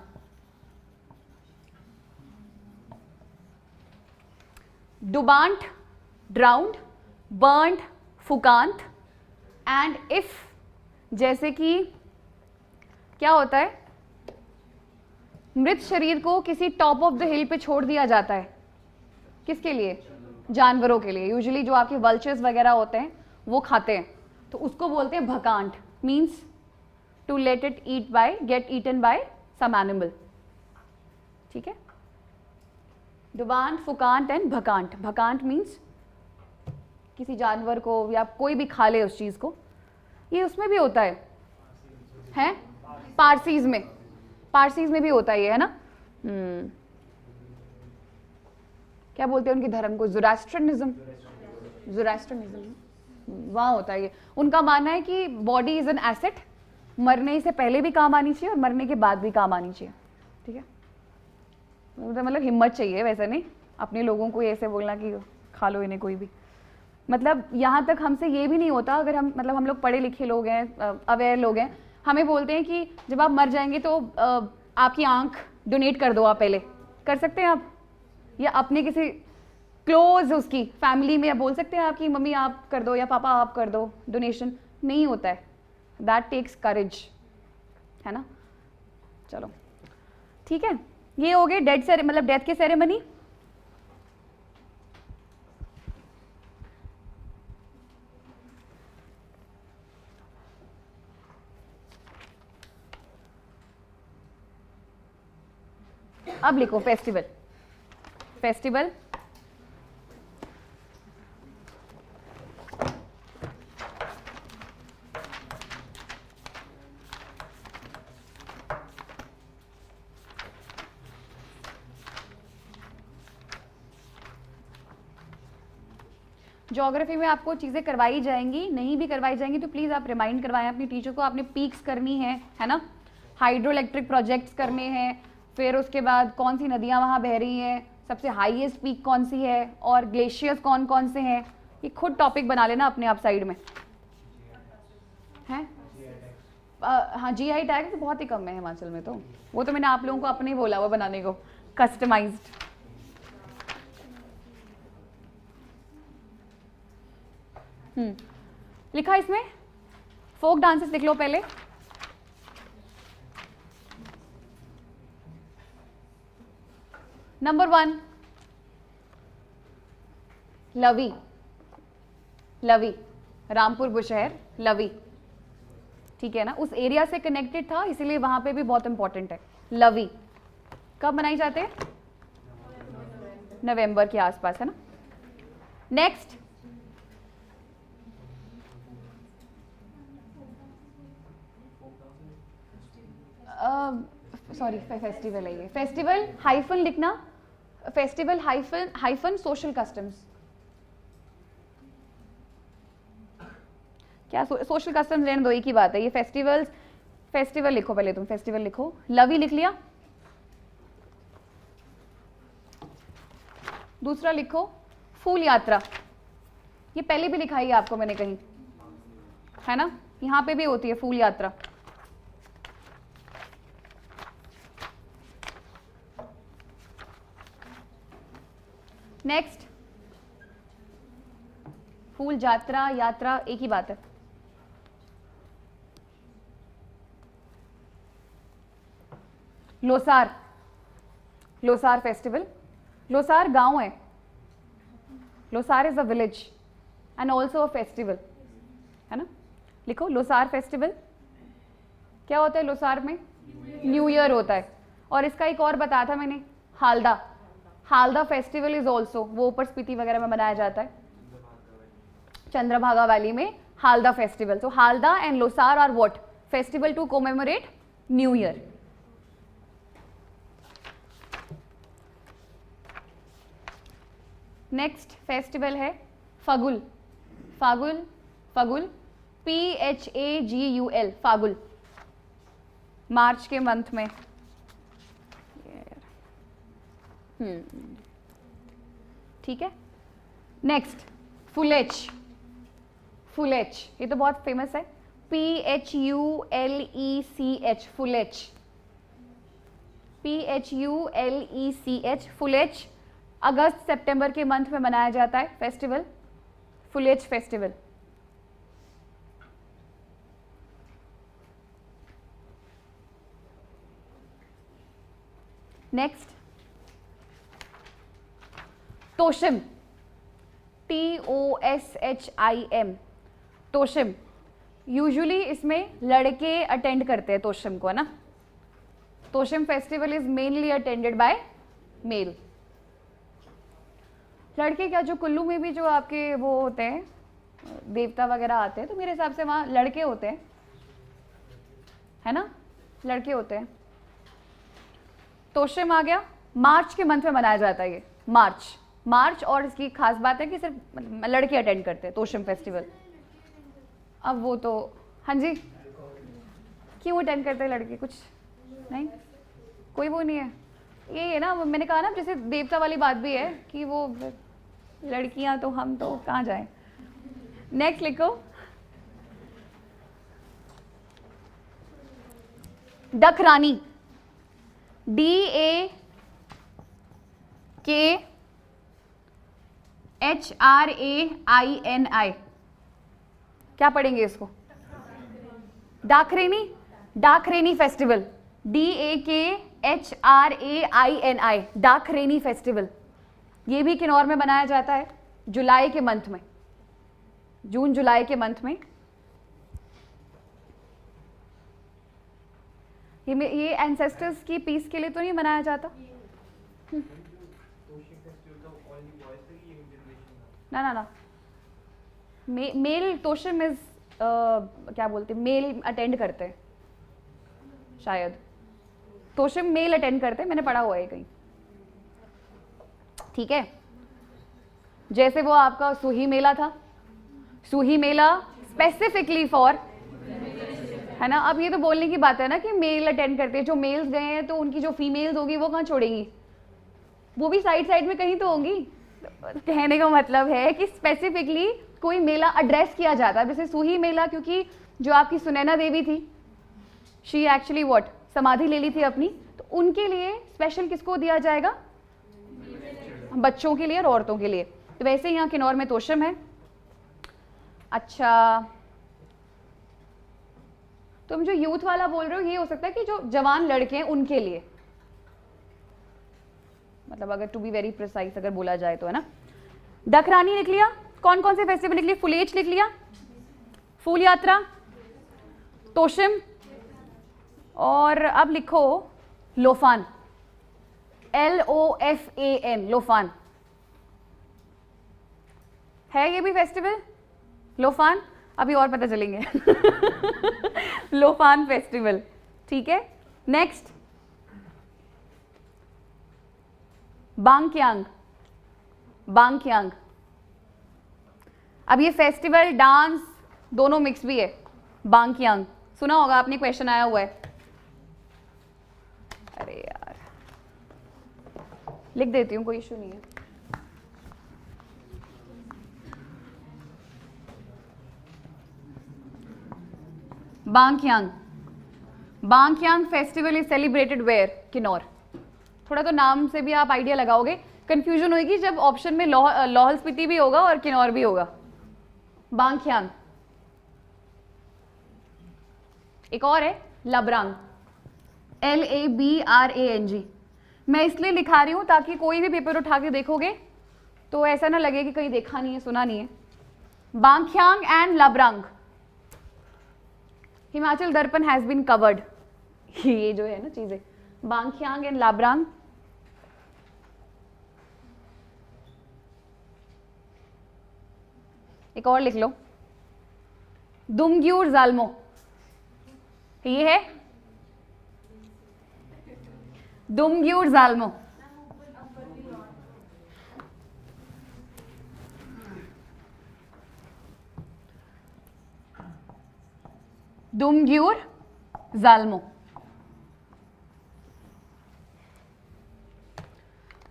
डुबांट, ड्राउंड, बर्न्ड, फुकांत एंड इफ, जैसे कि क्या होता है, मृत शरीर को किसी टॉप ऑफ द हिल पे छोड़ दिया जाता है, किसके लिए, जानवरों के लिए। यूजुअली जो आपके वल्चर्स वगैरह होते हैं वो खाते हैं, तो उसको बोलते हैं भकांट, means to let it eat by, get eaten by some animal, ठीक है। डुबांट, फुकांट एंड भकांट। भकांट मीन्स किसी जानवर को या कोई भी खा ले उस चीज को। ये उसमें भी होता है पारसीज में, पारसीज में भी होता है ये, है ना। क्या बोलते हैं उनके धर्म को, ज़ोरास्ट्रियनिज्म, ज़ोरास्ट्रियनिज्म, वहाँ होता है ये। उनका मानना है कि बॉडी इज एन एसेट, मरने से पहले भी काम आनी चाहिए और मरने के बाद भी काम आनी चाहिए, ठीक है। मतलब हिम्मत चाहिए, वैसे नहीं अपने लोगों को ऐसे बोलना कि खा लो इन्हें कोई भी। मतलब यहाँ तक हमसे ये भी नहीं होता, अगर हम मतलब हम लोग पढ़े लिखे लोग हैं, अवेयर लोग हैं, हमें बोलते हैं कि जब आप मर जाएंगे तो आपकी आंख डोनेट कर दो, आप पहले कर सकते हैं आप, या अपने किसी क्लोज उसकी फैमिली में बोल सकते हैं आपकी मम्मी आप कर दो या पापा आप कर दो डोनेशन। नहीं होता है, दैट टेक्स करेज, है ना। चलो ठीक है, ये हो गए डेथ से मतलब डेथ के सेरेमनी। अब लिखो फेस्टिवल। फेस्टिवल ज्योग्राफी में आपको चीज़ें करवाई जाएंगी, नहीं भी करवाई जाएंगी तो प्लीज़ आप रिमाइंड करवाएं अपनी टीचर को। आपने पीक्स करनी है ना, हाइड्रो इलेक्ट्रिक प्रोजेक्ट्स करने हैं, फिर उसके बाद कौन सी नदियाँ वहाँ बह रही हैं, सबसे हाईएस्ट पीक कौन सी है, और ग्लेशियर्स कौन कौन से हैं, ये खुद टॉपिक बना लेना अपने आप साइड में हैं। हाँ, GI टैग तो बहुत ही कम है हिमाचल में, तो वो तो मैंने आप लोगों को अपने ही बोला हुआ बनाने को, कस्टमाइज्ड। लिखा इसमें फोक डांसेस, लिख लो पहले। नंबर 1 लवी, लवी रामपुर बुशहर लवी, ठीक है ना, उस एरिया से कनेक्टेड था इसीलिए वहां पे भी बहुत इंपॉर्टेंट है। लवी कब मनाई जाते हैं? नवंबर के आसपास, है ना। नेक्स्ट सॉरी फेस्टिवल है ये, फेस्टिवल हाइफन लिखना, फेस्टिवल हाइफन सोशल कस्टम्स। क्या सोशल कस्टम्स रहने दो, एक ही बात है ये। फेस्टिवल्स, फेस्टिवल लिखो पहले तुम, फेस्टिवल लिखो। लवी लिख लिया। दूसरा लिखो फूल यात्रा, ये पहले भी लिखाई है आपको मैंने कहीं, है ना, यहाँ पे भी होती है फूल यात्रा। नेक्स्ट फूल यात्रा, यात्रा एक ही बात है। लोसार, लोसार फेस्टिवल, लोसार गांव है, Losar is a village and also a festival, है ना। लिखो लोसार फेस्टिवल। क्या होता है लोसार में? न्यू ईयर होता है। और इसका एक और बताया था मैंने, Halda, Halda festival is also, वो ऊपर स्पीति वगैरह में मनाया जाता है, चंद्रभागा वैली में हालदा फेस्टिवल। तो Halda and Losar are what? Festival to commemorate new year. Next festival है फगुल, फागुल, फगुल PHAGUL, फागुल, मार्च के मंथ में। ठीक है। नेक्स्ट फुलेच, फुलेच ये तो बहुत फेमस है, PHULECH, फुलेच, PHULECH, फुलेच। अगस्त सितंबर के मंथ में मनाया जाता है festival, Fulaich festival. Next Toshim, TOSHIM, Toshim. Usually इसमें लड़के अटेंड करते हैं तोशिम को, है ना। Toshim festival is mainly attended by male. लड़के क्या, जो कुल्लू में भी जो आपके वो होते हैं देवता वगैरह आते हैं, तो मेरे हिसाब से वहाँ लड़के होते हैं, है ना, लड़के होते हैं। तोशिम आ गया, मार्च के मंथ में मनाया जाता है ये, मार्च, मार्च। और इसकी खास बात है कि सिर्फ लड़के अटेंड करते हैं तोशिम फेस्टिवल। अब वो तो, हाँ जी, क्यों अटेंड करते हैं लड़के? कुछ नहीं, कोई वो नहीं है। ये है ना, मैंने कहा ना, जैसे देवता वाली बात भी है कि वो लड़कियां तो हम तो कहाँ जाएं। नेक्स्ट लिखो डक रानी, DAKHRANI, क्या पढ़ेंगे इसको? डाकरेनी, डाकरेनी फेस्टिवल, DAKHRAINI, डाकरेनी फेस्टिवल। ये भी किन्नौर में मनाया जाता है जुलाई के मंथ में, जून जुलाई के मंथ में। ये एंसेस्टर्स की पीस के लिए तो नहीं मनाया जाता? ना ना ना, मेल तोशिम इज क्या बोलते हैं, मेल अटेंड करते हैं शायद, तोशिम मेल अटेंड करते हैं, मैंने पढ़ा हुआ है कहीं। ठीक है। जैसे वो आपका सूही मेला था, सूही मेला स्पेसिफिकली फॉर, है ना। अब ये तो बोलने की बात है ना कि मेल अटेंड करते हैं, जो मेल्स गए हैं तो उनकी जो फीमेल्स होगी वो कहाँ छोड़ेंगी, वो भी साइड साइड में कहीं तो होंगी। कहने का मतलब है कि स्पेसिफिकली कोई मेला एड्रेस किया जाता है, जैसे सूही मेला, क्योंकि जो आपकी सुनैना देवी थी, शी एक्चुअली व्हाट, समाधि ले ली थी अपनी, तो उनके लिए स्पेशल किसको दिया जाएगा, बच्चों के लिए और औरतों के लिए। तो वैसे यहाँ किन्नौर में तोशम है। अच्छा, तुम जो यूथ वाला बोल रहे हो ये हो सकता है कि जो जवान लड़के हैं उनके लिए, मतलब अगर टू बी वेरी प्रिसाइज अगर बोला जाए तो, है ना। डकरानी लिख लिया, कौन कौन से फेस्टिवल लिख लिए, फुलेच लिख लिया, फूल यात्रा, तोशिम, और अब लिखो लोफान, LOFAN, लोफान है ये भी फेस्टिवल, लोफान, अभी और पता चलेंगे। लोफान फेस्टिवल, ठीक है। नेक्स्ट बांग्यांग, बांग्यांग, अब ये फेस्टिवल डांस दोनों मिक्स भी है। बांग्यांग सुना होगा आपने, क्वेश्चन आया हुआ है। अरे यार लिख देती हूँ, कोई इशू नहीं है। Bangyang, Bangyang festival is celebrated where, Kinnaur. थोड़ा तो नाम से भी आप आइडिया लगाओगे, कंफ्यूजन होगी जब ऑप्शन में लाहौल स्पीति भी होगा और किन्नौर भी होगा। बांग्यांग, एक और है लबरांग, LABRANG। मैं इसलिए लिखा रही हूं ताकि कोई भी पेपर उठा के देखोगे तो ऐसा ना लगे कि कहीं देखा नहीं है, सुना नहीं है। बांग्यांग एंड लबरांग, हिमाचल दर्पण हैज बीन कवर्ड, ये जो है ना चीजें, बांग्यांग एंड लबरांग। एक और लिख लो, दुमग्यूर जालमो, ये है दुमग्यूर जालमो। दुमग्यूर जालमो,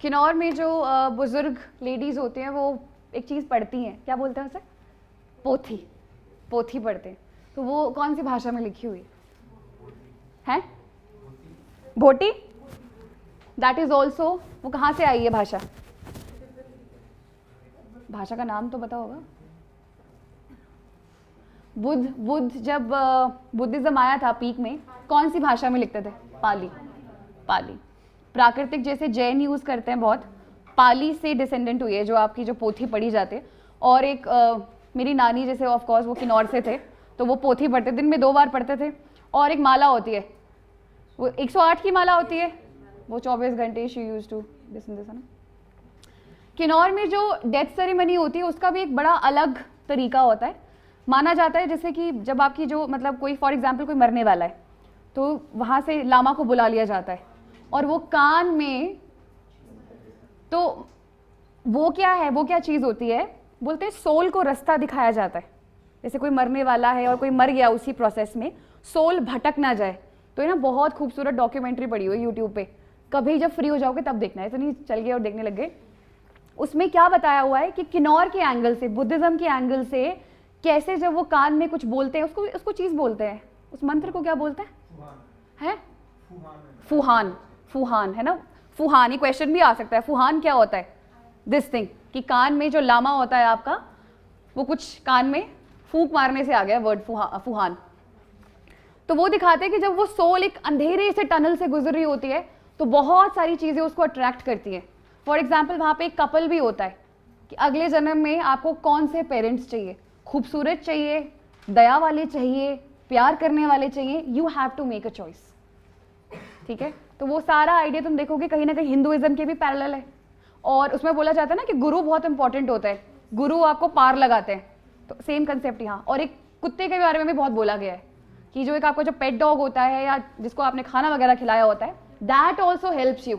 किन्नौर में जो बुजुर्ग लेडीज होते हैं वो एक चीज पढ़ती हैं, क्या बोलते हैं उसे, पोथी, पोथी पढ़ते हैं। तो वो कौन सी भाषा में लिखी हुई है? भोटी, दैट इज ऑल्सो, वो कहाँ से आई है भाषा? भाषा का नाम तो पता होगा। बुद्ध जब बुद्धिज्म आया था पीक में, कौन सी भाषा में लिखते थे? पाली, पाली। प्राकृतिक जैसे जैन यूज करते हैं बहुत, पाली से डिसेंडेंट हुई है जो आपकी जो पोथी पढ़ी जाती है। और एक मेरी नानी जैसे ऑफ कोर्स वो किन्नौर से थे, तो वो पोथी पढ़ते, दिन में 2 बार पढ़ते थे। और एक माला होती है, वो 108 की माला होती है, वो 24 घंटे she use to listen this, है ना। किन्नौर में जो डेथ सेरेमनी होती है उसका भी एक बड़ा अलग तरीका होता है। माना जाता है जैसे कि जब आपकी जो मतलब कोई फॉर एग्जांपल कोई मरने वाला है तो वहाँ से लामा को बुला लिया जाता है और वो कान में, तो वो क्या है, वो क्या चीज़ होती है, बोलते हैं सोल को रास्ता दिखाया जाता है। जैसे कोई मरने वाला है और कोई मर गया उसी प्रोसेस में, सोल भटक ना जाए। तो ये ना बहुत खूबसूरत डॉक्यूमेंट्री पड़ी हुई है यूट्यूब पे, कभी जब फ्री हो जाओगे तब देखना है, तो नहीं चल गए और देखने लग गए। उसमें क्या बताया हुआ है कि किन्नौर के एंगल से, बुद्धिज्म के एंगल से, कैसे जब वो कान में कुछ बोलते हैं, उसको चीज़ बोलते हैं, उस मंत्र को क्या बोलते हैं? फुहान, फुहान है ना, फुहान। ये क्वेश्चन भी आ सकता है, फुहान क्या होता है? दिस थिंग, कि कान में जो लामा होता है आपका, वो कुछ कान में फूंक मारने से आ गया वर्ड फुहान। तो वो दिखाते हैं कि जब वो सोल एक अंधेरे से टनल से गुजर रही होती है तो बहुत सारी चीज़ें उसको अट्रैक्ट करती हैं। फॉर एग्जाम्पल वहाँ पे एक कपल भी होता है कि अगले जन्म में आपको कौन से पेरेंट्स चाहिए, खूबसूरत चाहिए, दया वाले चाहिए, प्यार करने वाले चाहिए, you have to make a choice. ठीक है, तो वो सारा आइडिया तुम देखोगे कहीं ना कहीं हिंदुइज्म के भी पैरेलल है। और उसमें बोला जाता है ना कि गुरु बहुत इंपॉर्टेंट होता है, गुरु आपको पार लगाते हैं, तो सेम कंसेप्ट यहाँ। और एक कुत्ते के बारे में भी बहुत बोला गया है कि जो एक आपका जो पेट डॉग होता है या जिसको आपने खाना वगैरह खिलाया होता है, दैट ऑल्सो हेल्प्स यू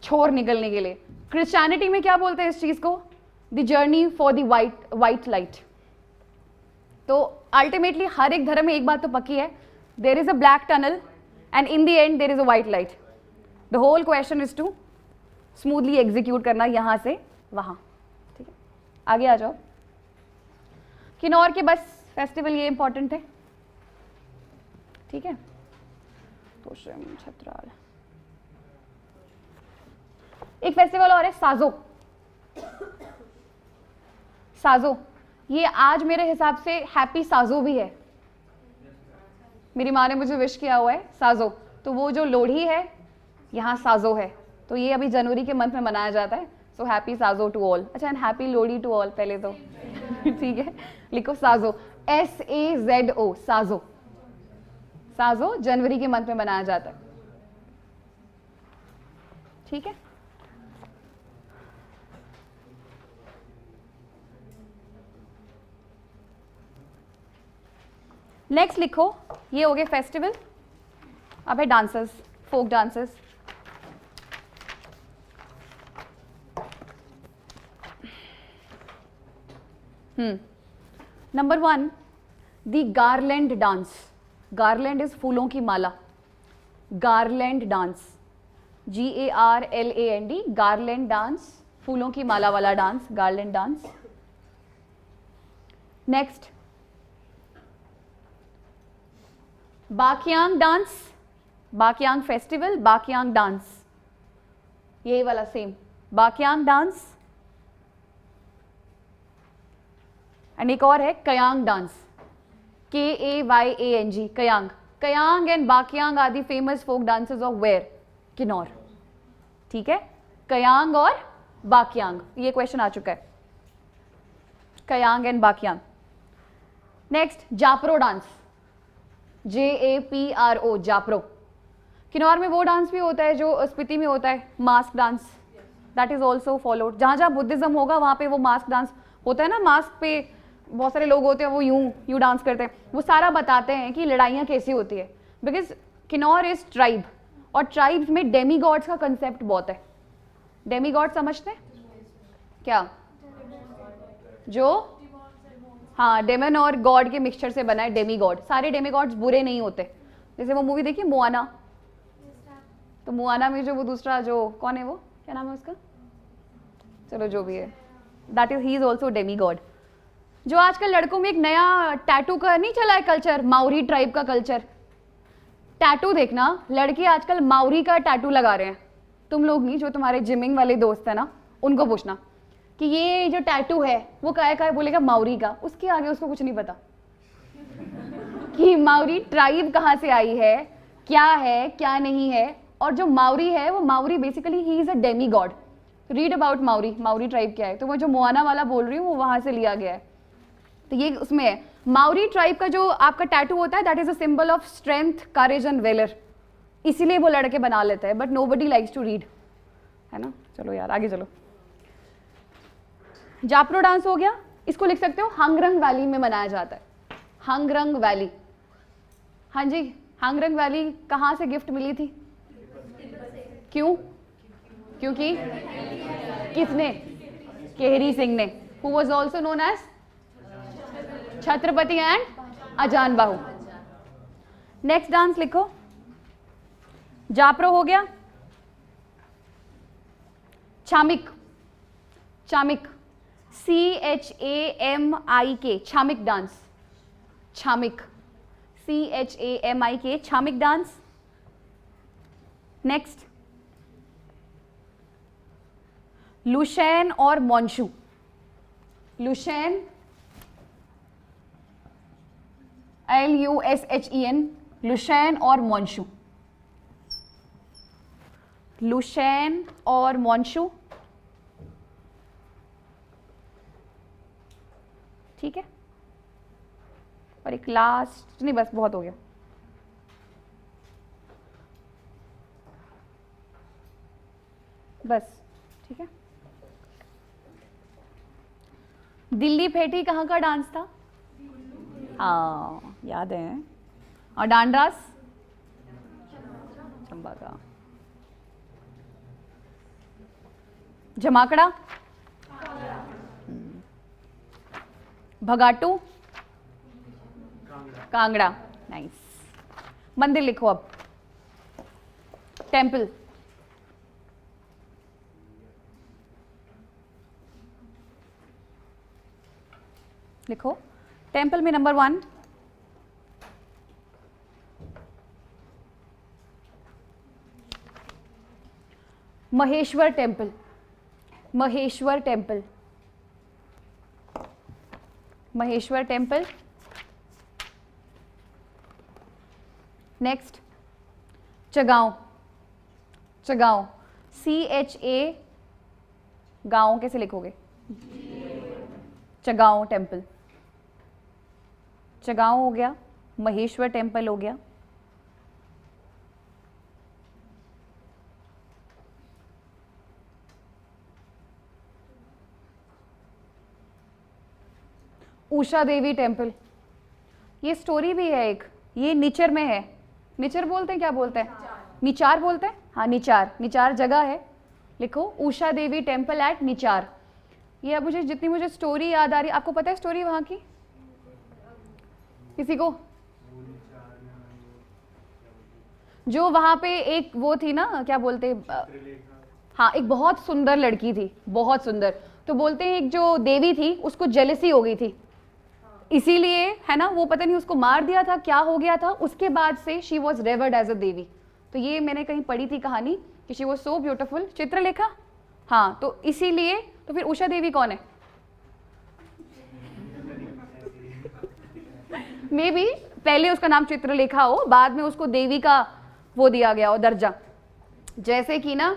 छोर निकलने के लिए। क्रिश्चियनिटी में क्या बोलते हैं इस चीज़ को? The journey for the white light. तो अल्टीमेटली हर एक धर्म में एक बात तो पक्की है, there is a black tunnel and in the end there is a white light. The whole question is to smoothly execute करना यहाँ से वहाँ, ठीक है। आगे आ जाओ। किन्नौर के बस फेस्टिवल ये इंपॉर्टेंट है, ठीक है। तोशम छत्राल, एक फेस्टिवल और है साजो। साजो ये आज मेरे हिसाब से हैप्पी साजो भी है, मेरी माँ ने मुझे विश किया हुआ है साजो। तो वो जो लोहड़ी है यहाँ साजो है, तो ये अभी जनवरी के मंथ में मनाया जाता है। So happy Sajo to all. अच्छा and happy Lohri to all पहले तो ठीक है, लिखो साजो, SAZO साजो। साजो जनवरी के मंथ में मनाया जाता है, ठीक है। नेक्स्ट लिखो, ये हो गए फेस्टिवल। अब है dancers, folk dancers. Number 1 the garland dance. Garland is फूलों की माला। Garland dance, GARLAND, garland dance, फूलों की माला वाला dance, garland dance. Next Bakiyang dance, Bakiyang festival, Bakiyang dance, यही वाला सेम बाकियांग डांस। एंड एक और है Kayang dance, KAYANG, Kayang. Kayang and Bakiyang are the famous folk dances of where, Kinnaur, ठीक है। कयांग और बाकियांग, ये क्वेश्चन आ चुका है, Kayang and Bakiyang. Next Japro dance, JAPRO, Japro. Kinnaur में वो डांस भी होता है जो स्पीति में होता है, mask dance, that is also followed. जहाँ जहाँ बुद्धिज्म होगा वहाँ पे वो मास्क डांस होता है ना, मास्क पे बहुत सारे लोग होते हैं, वो यूं डांस करते हैं। वो सारा बताते हैं कि लड़ाइयाँ कैसी होती है, बिकॉज किन्नौर इज ट्राइब, और ट्राइब्स में डेमी गॉड्स का कंसेप्ट बहुत है। डेमी गॉड समझते हैं क्या? जो हाँ डेमन और गॉड के मिक्सचर से बना है डेमी गॉड। सारे डेमी गॉड्स बुरे नहीं होते। जैसे वो मूवी देखी मोआना, तो मोआना में जो वो दूसरा जो कौन है, वो क्या नाम है उसका, चलो जो भी है, that is he is also Demi God. जो आजकल लड़कों में एक नया टैटू का नहीं चला है कल्चर, माउरी ट्राइब का कल्चर। टैटू देखना, लड़के आजकल माउरी का टैटू लगा रहे हैं। तुम लोग नहीं, जो तुम्हारे जिमिंग वाले दोस्त है ना, उनको पूछना कि ये जो टैटू है वो काय का है, बोलेगा माउरी का। उसके आगे उसको कुछ नहीं पता कि माउरी ट्राइब कहाँ से आई है, क्या नहीं है। और जो माउरी है, वो Maori basically he is a Demi God. Read about Maori, Maori tribe क्या है। तो मैं जो मोआना वाला बोल रही हूँ वो वहां से लिया गया है। तो ये उसमें है, माउरी ट्राइब का जो आपका टैटू होता है, that is a symbol of strength, courage and valour. इसीलिए वो लड़के बना लेते हैं, but nobody likes to read, है ना। चलो यार आगे चलो। जापरो डांस हो गया, इसको लिख सकते हो हंगरंग वैली में मनाया जाता है। हंगरंग वैली, हाँ जी, हंगरंग वैली कहाँ से गिफ्ट मिली थी? क्यों? क्योंकि किसने? केहरी सिंह ने, who was also known as Chhatrapati and Ajan Bahu. Next dance लिखो, जापरो हो गया। Chamik, Chamik, CHAMIK, Chamik dance, Chamik, CHAMIK, Chamik dance. Next Lushain और मोंशू, लुशैन LUSHEN, लुशैन और मोंशू, लुशैन और मोंशू, ठीक है। और एक लास्ट, नहीं बस बहुत हो गया। बस ठीक है। दिल्ली फेटी कहाँ का डांस था? हाँ याद है। और डांडरास चंबा का। जमाकड़ा भगाटू, कांगड़ा, कांगड़ा, नाइस। मंदिर लिखो अब, टेम्पल, लिखो टेम्पल में number 1 Maheshwar temple, Maheshwar temple, Maheshwar temple. Next Chagaon, Chagaon, CHA, गांव कैसे लिखोगे? चगांव टेम्पल, चगांव हो गया, महेश्वर टेम्पल हो गया। उषा देवी टेम्पल, ये स्टोरी भी है एक, ये निचर में है। निचर बोलते हैं, क्या बोलते हैं? निचार बोलते हैं, हाँ निचार, निचार जगह है। लिखो उषा देवी टेम्पल एट निचार। ये अब मुझे जितनी मुझे स्टोरी याद आ रही, आपको पता है स्टोरी वहाँ की? किसी को? जो वहाँ पे एक वो थी ना, क्या बोलते, हाँ एक बहुत सुंदर लड़की थी, बहुत सुंदर, तो बोलते हैं एक जो देवी थी उसको जेलसी हो गई थी, इसीलिए है ना, वो पता नहीं उसको मार दिया था, क्या हो गया था, उसके बाद से she was revered as a devi. तो ये मैंने कहीं पढ़ी थी कहानी कि she was so beautiful. Chitralekha, हाँ, तो इसीलिए, तो फिर उषा देवी कौन है? मे बी पहले उसका नाम चित्रलेखा हो, बाद में उसको देवी का वो दिया गया हो दर्जा। जैसे कि ना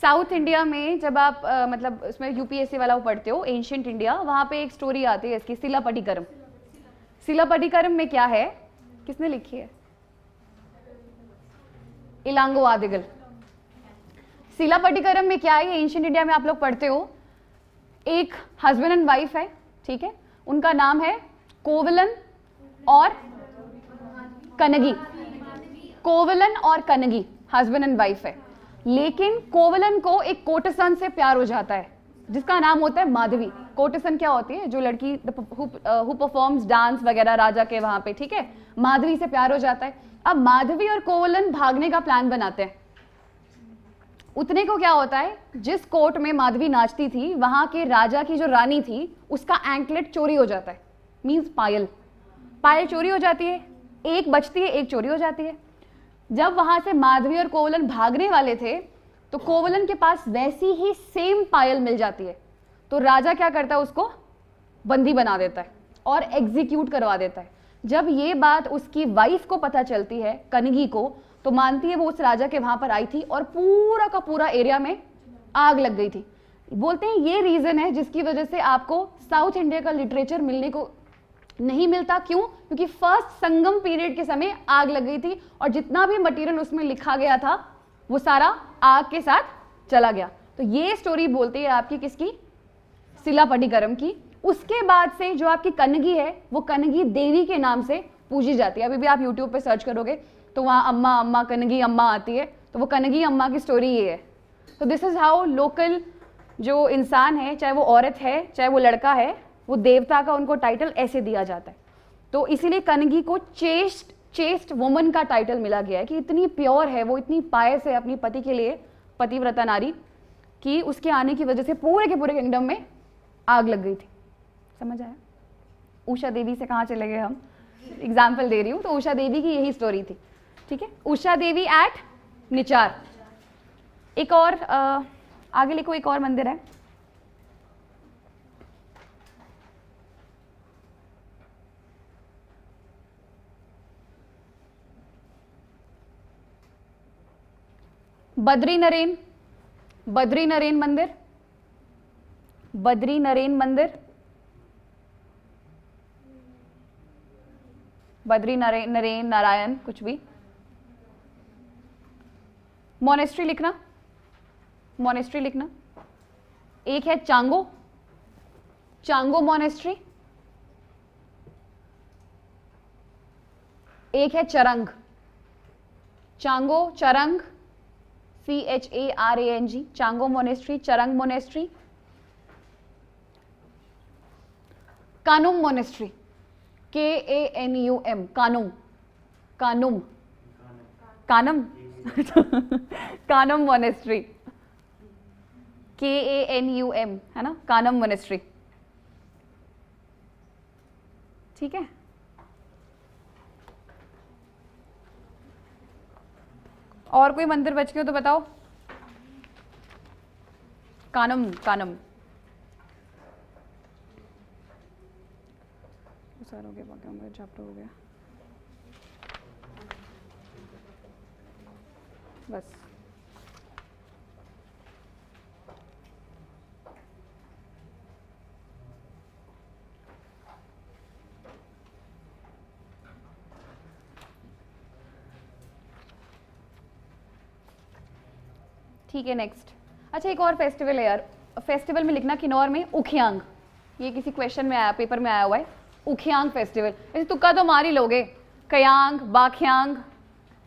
साउथ इंडिया में जब आप मतलब उसमें UPSC वाला वो पढ़ते हो, एंशियंट इंडिया, वहाँ पे एक स्टोरी आती है इसकी, सिलापट्टिकरम। सिलापट्टिकरम में क्या है, किसने लिखी है? इलांगो आदिगल। सिलापट्टिकरम में क्या है, एंशियंट इंडिया में आप लोग पढ़ते हो, एक हस्बैंड एंड वाइफ है, ठीक है, उनका नाम है कोवलन और कनगी। कोवलन और कनगी हस्बैंड एंड वाइफ है, लेकिन कोवलन को एक कोटसन से प्यार हो जाता है जिसका नाम होता है माधवी। कोटसन क्या होती है? जो लड़की हु परफॉर्म्स डांस वगैरह राजा के वहां पे, ठीक है, माधवी से प्यार हो जाता है। अब माधवी और कोवलन भागने का प्लान बनाते हैं। उतने को क्या होता है, जिस कोर्ट में माधवी नाचती थी वहां के राजा की जो रानी थी उसका एंकलेट चोरी हो जाता है, मीन्स पायल, पायल चोरी हो जाती है, एक बचती है एक चोरी हो जाती है। जब वहां से माधवी और कोवलन भागने वाले थे तो कोवलन के पास वैसी ही सेम पायल मिल जाती है, तो राजा क्या करता है, उसको बंदी बना देता है और एग्जीक्यूट करवा देता है। जब ये बात उसकी वाइफ को पता चलती है, कनगी को, तो मानती है वो उस राजा के वहां पर आई थी और पूरा का पूरा एरिया में आग लग गई थी। बोलते हैं ये रीजन है जिसकी वजह से आपको साउथ इंडिया का लिटरेचर मिलने को नहीं मिलता। क्यों? क्योंकि फर्स्ट संगम पीरियड के समय आग लग गई थी और जितना भी मटेरियल उसमें लिखा गया था वो सारा आग के साथ चला गया। तो ये स्टोरी बोलती है आपकी किसकी? सिलापट्टिकरम की। उसके बाद से जो आपकी कनगी है वो कनगी देवी के नाम से पूजी जाती है। अभी भी आप यूट्यूब पे सर्च करोगे तो वहाँ अम्मा अम्मा कनगी अम्मा आती है, तो वो कनगी अम्मा की स्टोरी ये है। तो दिस इज हाउ लोकल जो इंसान है, चाहे वो औरत है चाहे वो लड़का है, वो देवता का उनको टाइटल ऐसे दिया जाता है। तो इसीलिए कनगी को चेस्ट वुमन का टाइटल मिला गया है कि इतनी प्योर है वो, इतनी पायस है अपनी पति के लिए, पतिव्रता नारी, कि उसके आने की वजह से पूरे के पूरे किंगडम में आग लग गई थी। समझ आया? उषा देवी से कहाँ चले गए हम? एग्जाम्पल दे रही हूँ। तो उषा देवी की यही स्टोरी थी, ठीक है। उषा देवी एट निचार। एक और आगे लिखो, एक और मंदिर है, बद्री नरेन। बद्री नरेन मंदिर, बद्री नरेन मंदिर, बद्री नरेन नारायण कुछ भी। मोनेस्ट्री लिखना, मोनेस्ट्री लिखना। एक है चांगो, चांगो मोनेस्ट्री। एक है Charang, Chango Charang, CHARANG, Chango monastery, Charang monastery. Kanum monastery, KANUM, Kanum, Kanum, Kanam Kanam monastery, KANUM है ना, कानम मोनेस्ट्री। ठीक है, और कोई मंदिर बच गए हो तो बताओ। कानम, कानम सर हो गया, बाकी मेरा चैप्टर हो गया बस। ठीक है, नेक्स्ट। अच्छा, एक और फेस्टिवल है यार, फेस्टिवल में लिखना किन्नौर में उखियांग, ये किसी क्वेश्चन में आया, पेपर में आया हुआ है, उखियांग फेस्टिवल। ऐसे तुक्का तो मार ही लोगे, कयांग, बाखियांग,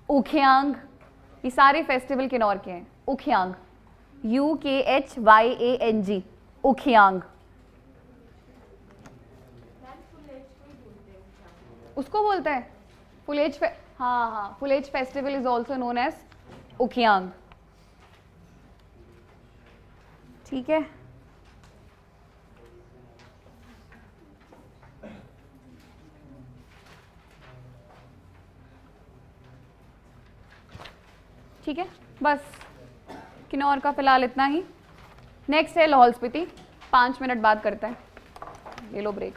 उखियांग, ये सारे फेस्टिवल किन्नौर के हैं। उखियांग, UKHYANG, उखियांग। उसको बोलते हैं फुल एज, हाँ हाँ, Fulaich festival is also known as Ukhiyang. ठीक है, ठीक है, बस किन्नौर का फिलहाल इतना ही। नेक्स्ट है लाहौल स्पीति, 5 मिनट बाद करते हैं, ले लो ब्रेक।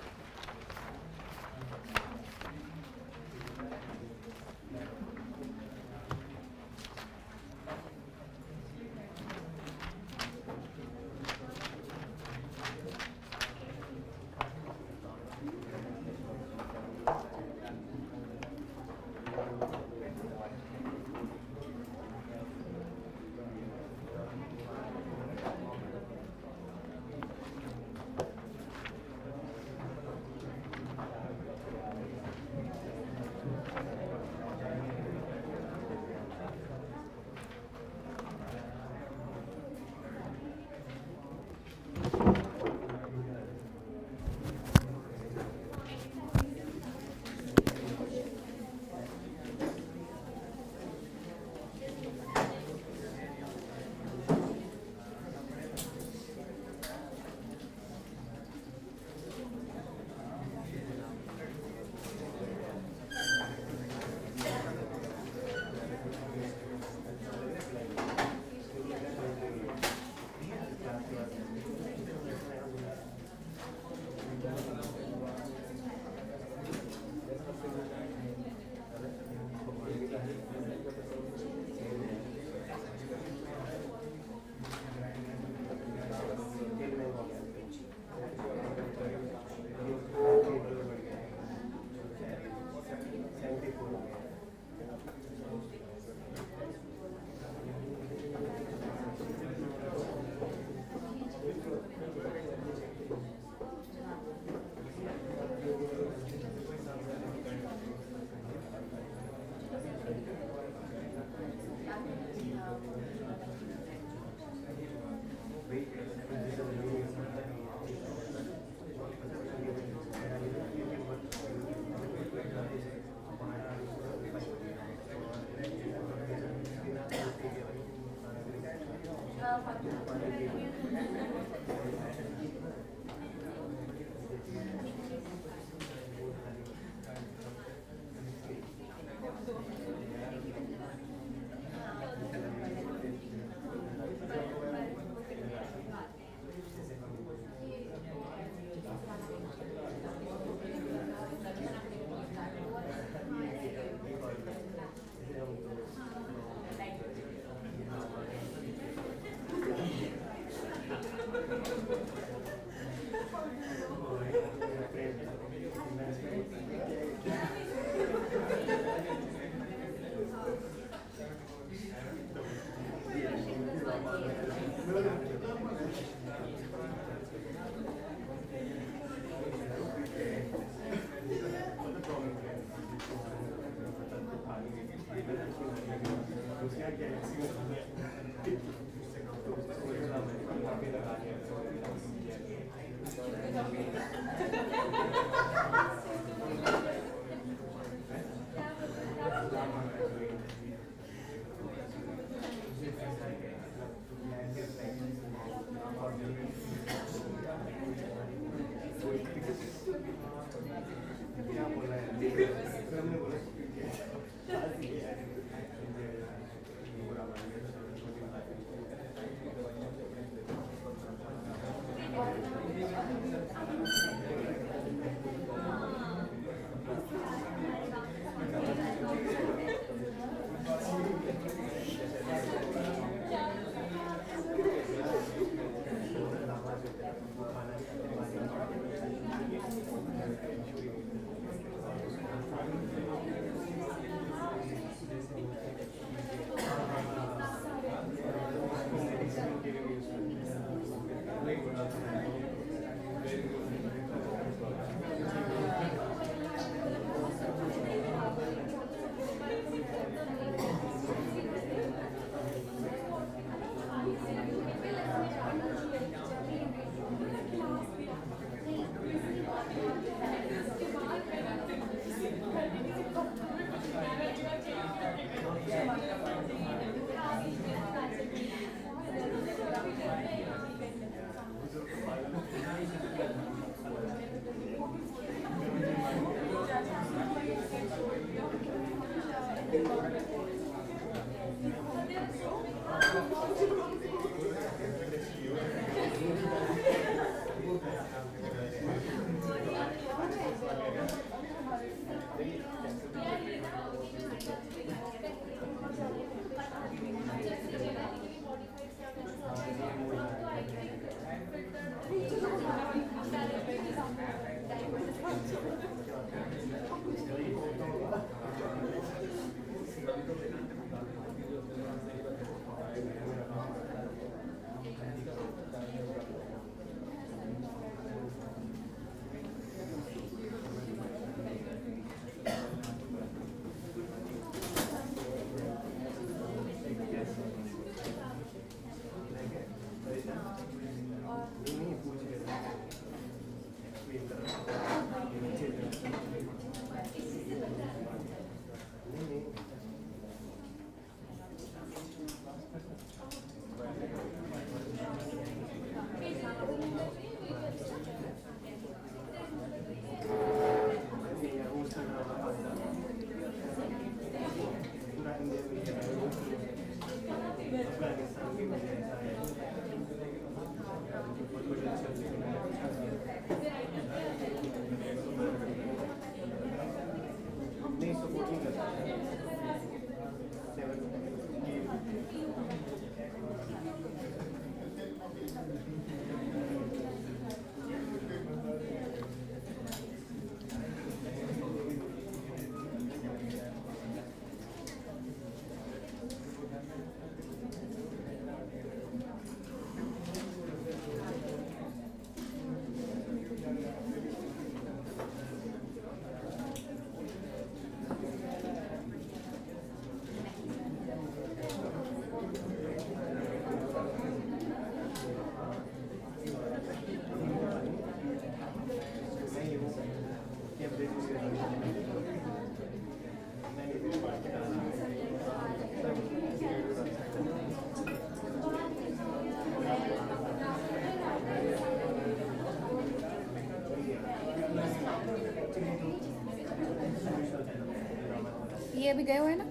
अभी गए हुए हैं ना,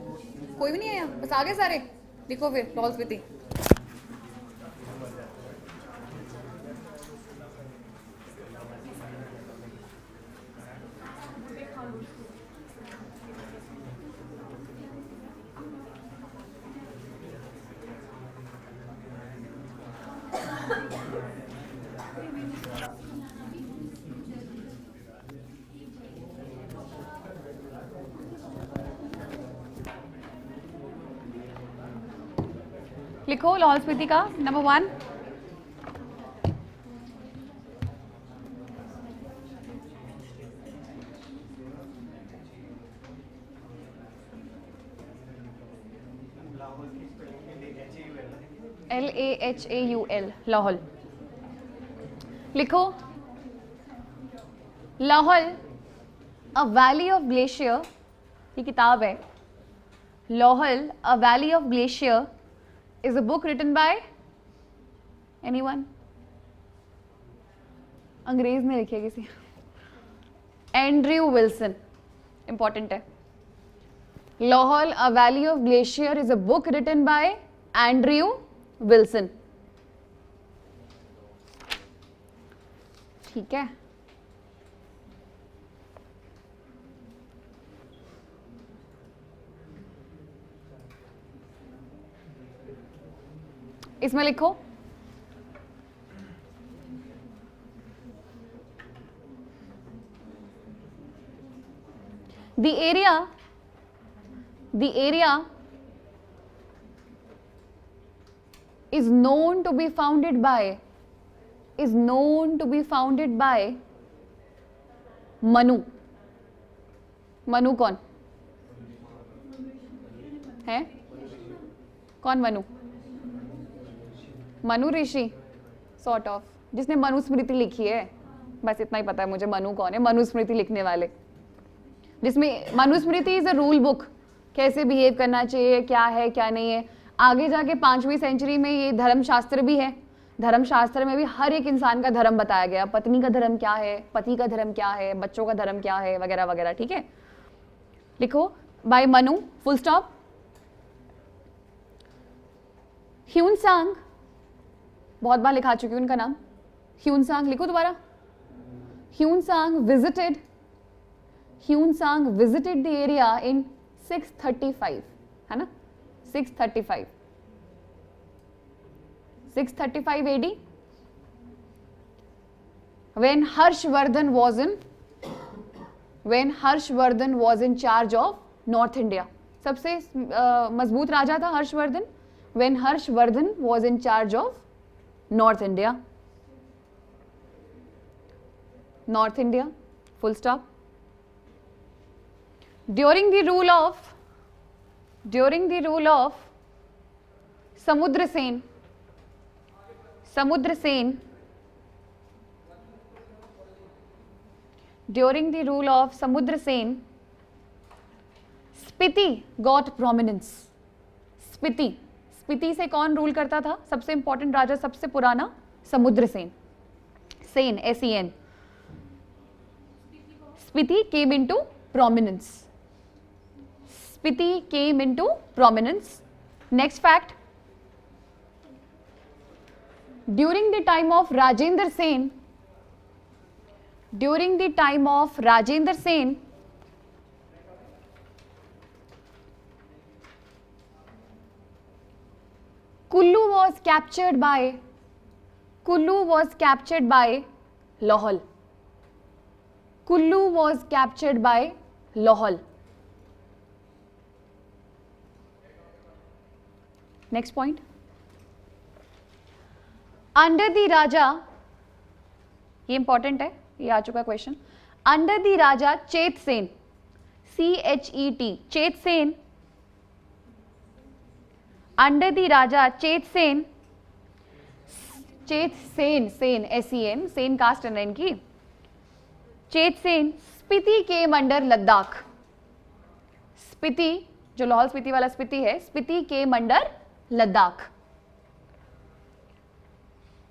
कोई भी नहीं आया, बस आ गए सारे। लिखो फिर लाहौल स्पीति। लिखो लाहौल स्पीति का नंबर 1। LAHAUL, लाहौल। लिखो Lahaul a valley of glacier, ये किताब है। Lahaul a valley of glacier is a book written by anyone? अंग्रेज ने लिखी है किसी? Andrew Wilson. इंपॉर्टेंट है। Lahaul a valley of glacier is a book written by Andrew Wilson. ठीक है, इसमें लिखो the area is known to be founded by Manu. Manu कौन है? कौन मनु? मनु ऋषि सॉर्ट ऑफ, जिसने मनुस्मृति लिखी है। बस इतना ही पता है मुझे मनु कौन है, मनुस्मृति लिखने वाले, जिसमें Manusmriti is a rule book, कैसे बिहेव करना चाहिए, क्या है क्या नहीं है। आगे जाके 5वीं सेंचुरी में ये धर्मशास्त्र भी है। धर्मशास्त्र में भी हर एक इंसान का धर्म बताया गया, पत्नी का धर्म क्या है, पति का धर्म क्या है, बच्चों का धर्म क्या है, वगैरह वगैरह। ठीक है, लिखो by Manu, full stop. Hiuen Tsang, बहुत बार लिखा चुकी हूँ उनका नाम। ह्यूनसांग लिखो दोबारा। Hiuen Tsang visited the area in 635, है ना, 635 AD, when Harshvardhan was in charge of North India। सबसे मजबूत राजा था Harshvardhan, when Harshvardhan was in charge of North India, full stop। During the rule of Samudrasen, during the rule of Samudrasen, Spiti got prominence। Spiti से कौन rule करता था? सबसे important Raja, सबसे पुराना, Samudrasen. Sen, SEN। Spiti came into prominence। Next fact, during the time of Rajendra Sen, Kullu was captured by Lahaul। Next point, under the Raja, ये important है, ये आ चुका question. Under the Raja Chetsen, CHET, Chetsen, under the Raja Chetsen, Sen, SEN, Sen caste है इनकी। Chetsen, Spiti came under Ladakh. Spiti, जो लाहौल स्पीति वाला स्पीति है, स्पीति केम अंडर लद्दाख।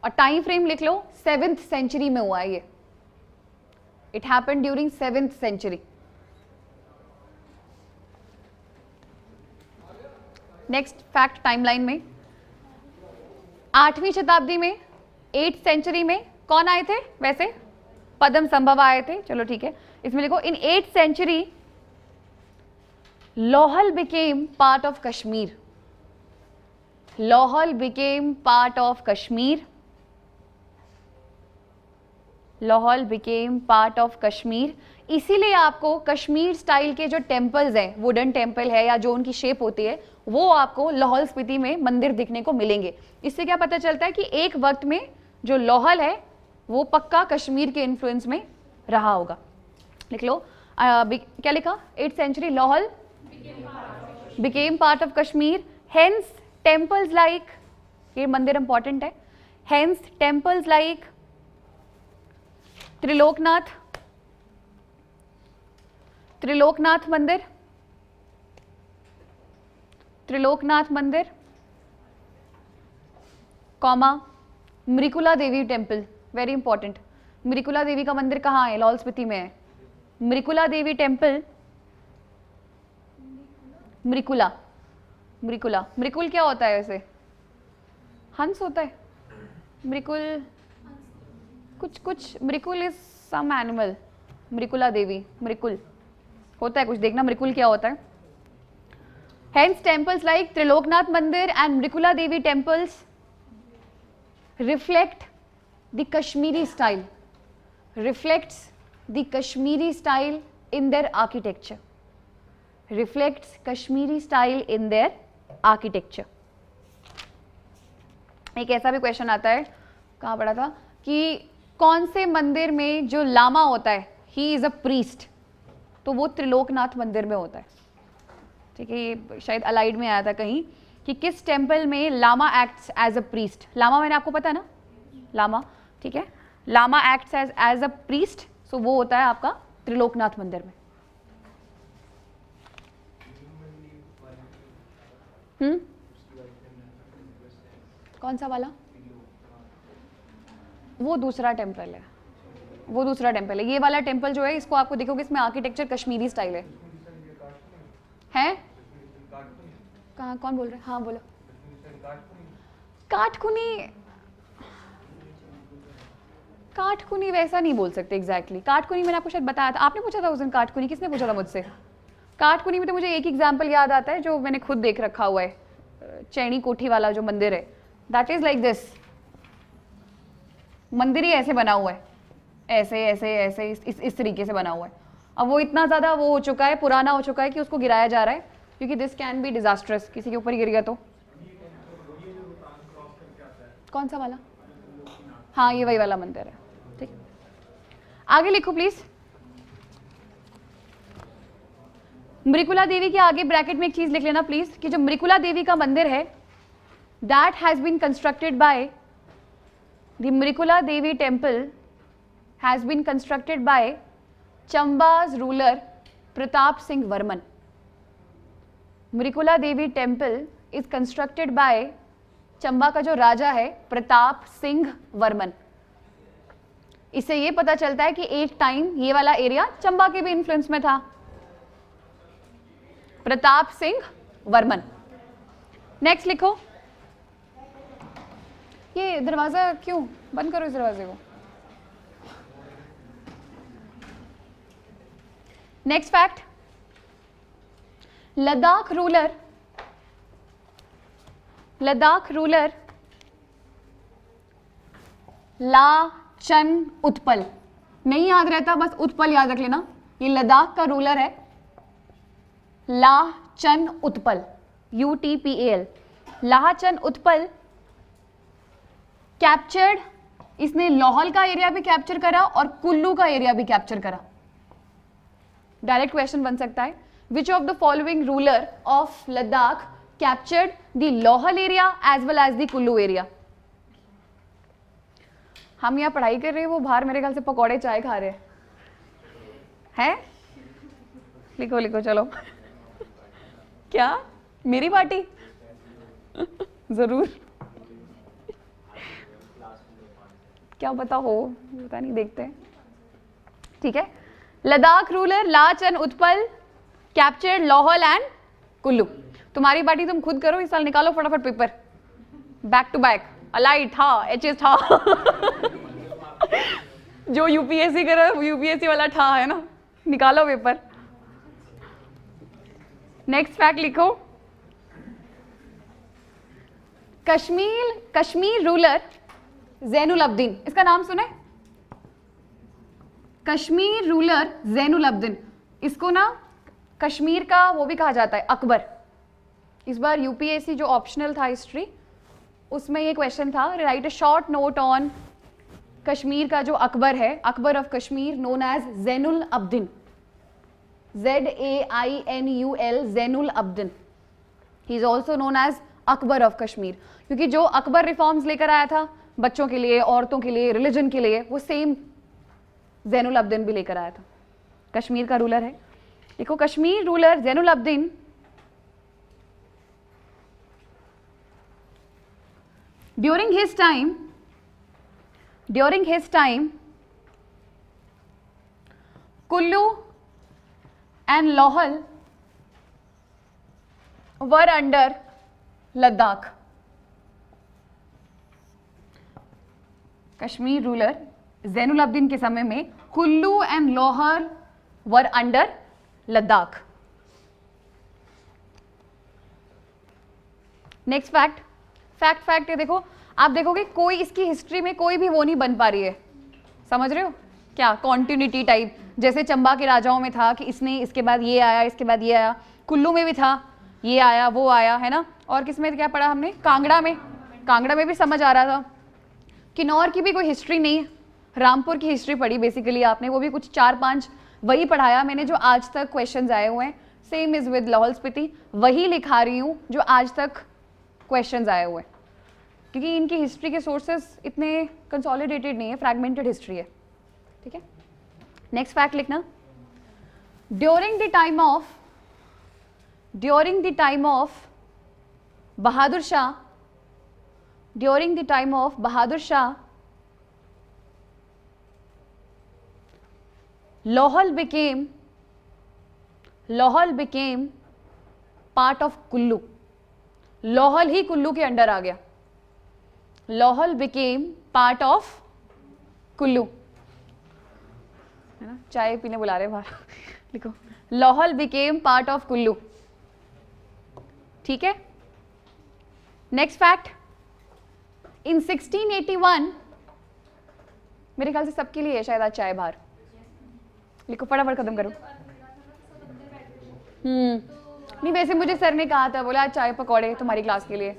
और टाइम फ्रेम लिख लो, 7th सेंचुरी में हुआ है ये। It happened during 7th century. Next fact timeline में, 8वीं शताब्दी में 8th सेंचुरी में कौन आए थे? वैसे पद्म संभव आए थे, चलो ठीक है, इसमें लिखो in 8th century Lahaul became part of Kashmir. Lahaul became part of Kashmir. Lahaul became part of Kashmir. इसीलिए आपको कश्मीर स्टाइल के जो टेम्पल्स हैं, वुडन टेम्पल है या जो उनकी शेप होती है, वो आपको लाहौल स्पीति में मंदिर दिखने को मिलेंगे। इससे क्या पता चलता है कि एक वक्त में जो लाहौल है वो पक्का कश्मीर के इन्फ्लुएंस में रहा होगा। लिख लो क्या लिखा? 8th century Lahaul became part of Kashmir, hence temples like, ये मंदिर इंपॉर्टेंट है, hence temples like Triloknath, Triloknath mandir, Triloknath mandir, comma Mrikula Devi temple, very important. Mrikula Devi का मंदिर कहाँ है? लाहौल स्पीति में है। मृकुला देवी टेम्पल, मृकुला, मृकुला, मृकुल क्या होता है वैसे? हंस होता है मृकुल, कुछ कुछ, मृकुल इज सम एनिमल। मृकुला देवी, मृकुल होता है कुछ, देखना मृकुल क्या होता है। Hence temples like Triloknath mandir and Mrikula Devi temples reflect the Kashmiri style, reflects the Kashmiri style in their architecture, reflects Kashmiri style in their architecture। एक ऐसा भी क्वेश्चन आता है, कहाँ पढ़ा था, कि कौन से मंदिर में जो लामा होता है, he is a priest, तो वो त्रिलोकनाथ मंदिर में होता है। ठीक है, ये शायद अलाइड में आया था कहीं कि किस टेम्पल में lama acts as a priest. Lama मैंने आपको पता है ना, लामा, ठीक है, lama acts as a priest, so वो होता है आपका त्रिलोकनाथ मंदिर में। कौन सा वाला? वो दूसरा टेम्पल है, वो दूसरा टेम्पल है। ये वाला टेम्पल जो है, इसको आपको देखोगे इसमें आर्किटेक्चर कश्मीरी स्टाइल है। कहाँ, कौन बोल रहे हैं? हाँ बोलो। काटकुनी, काटकुनी वैसा नहीं बोल सकते एग्जैक्टली। काटकुनी मैंने आपको शायद बताया था, आपने पूछा था उस दिन काटकुनी, किसने पूछा था मुझसे? काटकुनी में तो मुझे एक एग्जाम्पल याद आता है जो मैंने खुद देख रखा हुआ है, चैनी कोठी वाला जो मंदिर है, दैट इज लाइक दिस। मंदिर ही ऐसे बना हुआ है, ऐसे ऐसे ऐसे इस तरीके से बना हुआ है। अब वो इतना ज़्यादा वो हो चुका है, पुराना हो चुका है कि उसको गिराया जा रहा है, क्योंकि दिस कैन बी डिजास्ट्रस, किसी के ऊपर गिर गया तो। कौन सा वाला? हाँ, ये वही वाला मंदिर है। ठीक, आगे लिखो प्लीज। मृकुला देवी के आगे ब्रैकेट में एक चीज लिख लेना प्लीज, कि जो मृकुला देवी का मंदिर है, that has been constructed by the Mrikula Devi temple has been constructed by Chamba's ruler Pratap Singh Varman. Mrikula Devi temple is constructed by Chamba का जो राजा है प्रताप सिंह वर्मन। इससे ये पता चलता है कि एक टाइम ये वाला एरिया चंबा के भी इन्फ्लुएंस में था। प्रताप सिंह वर्मन। नेक्स्ट लिखो। ये दरवाजा क्यों बंद करो, इस दरवाजे को। Next fact, Ladakh ruler Lachan Utpal, नहीं याद रहता बस उत्पल याद रख लेना। ये लद्दाख का रूलर है लाचन उत्पल, UTPAL। लाचन उत्पल कैप्चर्ड, इसने लाहौल का एरिया भी कैप्चर करा और कुल्लू का एरिया भी कैप्चर करा। डायरेक्ट क्वेश्चन बन सकता है, which of the following ruler of Ladakh captured the Lahaul area as well as the Kullu area. हम यहाँ पढ़ाई कर रहे हैं, वो बाहर मेरे ख्याल से पकौड़े चाय खा रहे हैं। लिखो लिखो चलो। क्या मेरी पार्टी? जरूर, क्या पता हो, पता नहीं, देखते हैं। ठीक है, Ladakh ruler Lachan Utpal captured Lahaul and Kullu. तुम्हारी पार्टी तुम खुद करो, इस साल निकालो फटाफट paper, back to back. Allied था, एचएस था जो यूपीएससी कर रहा है यूपीएससी वाला था, है ना, निकालो पेपर। नेक्स्ट फैक्ट लिखो, कश्मीर रूलर जैनुल अब्दीन, इसका नाम सुने? कश्मीर रूलर जैनुल अब्दीन, इसको ना कश्मीर का वो भी कहा जाता है अकबर। इस बार यूपीएससी जो ऑप्शनल था हिस्ट्री, उसमें ये क्वेश्चन था, write a short note on Kashmir का जो अकबर है, Akbar of Kashmir known as Zainul Abidin, ZAINUL, Zainul Abidin. He is also known as Akbar of Kashmir, क्योंकि जो अकबर रिफॉर्म्स लेकर आया था बच्चों के लिए, औरतों के लिए, रिलीजन के लिए, वो सेम जैनुल अब्दीन भी लेकर आया था। कश्मीर का रूलर है। देखो, Kashmir ruler Zainul Abidin during his time Kullu and Lohal were under Ladakh। Kashmir ruler Zainul Abidin के समय में Kullu and Lahaul were under Ladakh. Next fact है, देखो आप देखोगे कोई इसकी हिस्ट्री में कोई भी वो नहीं बन पा रही है, समझ रहे हो क्या? कॉन्टिन्यूटी टाइप, जैसे चंबा के राजाओं में था कि इसने इसके बाद ये आया, इसके बाद ये आया, कुल्लू में भी था ये आया वो आया, है ना। और किसमें क्या पढ़ा हमने? कांगड़ा में भी समझ आ रहा था। किन्नौर की भी कोई हिस्ट्री नहीं है, रामपुर की हिस्ट्री पढ़ी बेसिकली आपने, वो भी कुछ 4-5 वही पढ़ाया मैंने जो आज तक क्वेश्चंस आए हुए हैं। Same is with Lahaul Spiti, वही लिखा रही हूँ जो आज तक क्वेश्चंस आए हुए हैं, क्योंकि इनकी हिस्ट्री के सोर्सेस इतने कंसोलिडेटेड नहीं है, फ्रैगमेंटेड हिस्ट्री है, ठीक है। नेक्स्ट फैक्ट लिखना, during the time of Bahadur Shah, Lohal became part of Kullu. Lahaul ही कुल्लू के अंडर आ गया। Lahaul became part of Kullu, है ना। चाय पीने बुला रहे बाहर लिखो, Lahaul became part of Kullu, ठीक है। नेक्स्ट फैक्ट, इन 1681, मेरे ख्याल से सबके लिए है शायद आज चाय बाहर, लिखो फटाफट खत्म करो। नहीं, वैसे मुझे सर ने कहा था, बोला आज चाय पकौड़े तुम्हारी क्लास के लिए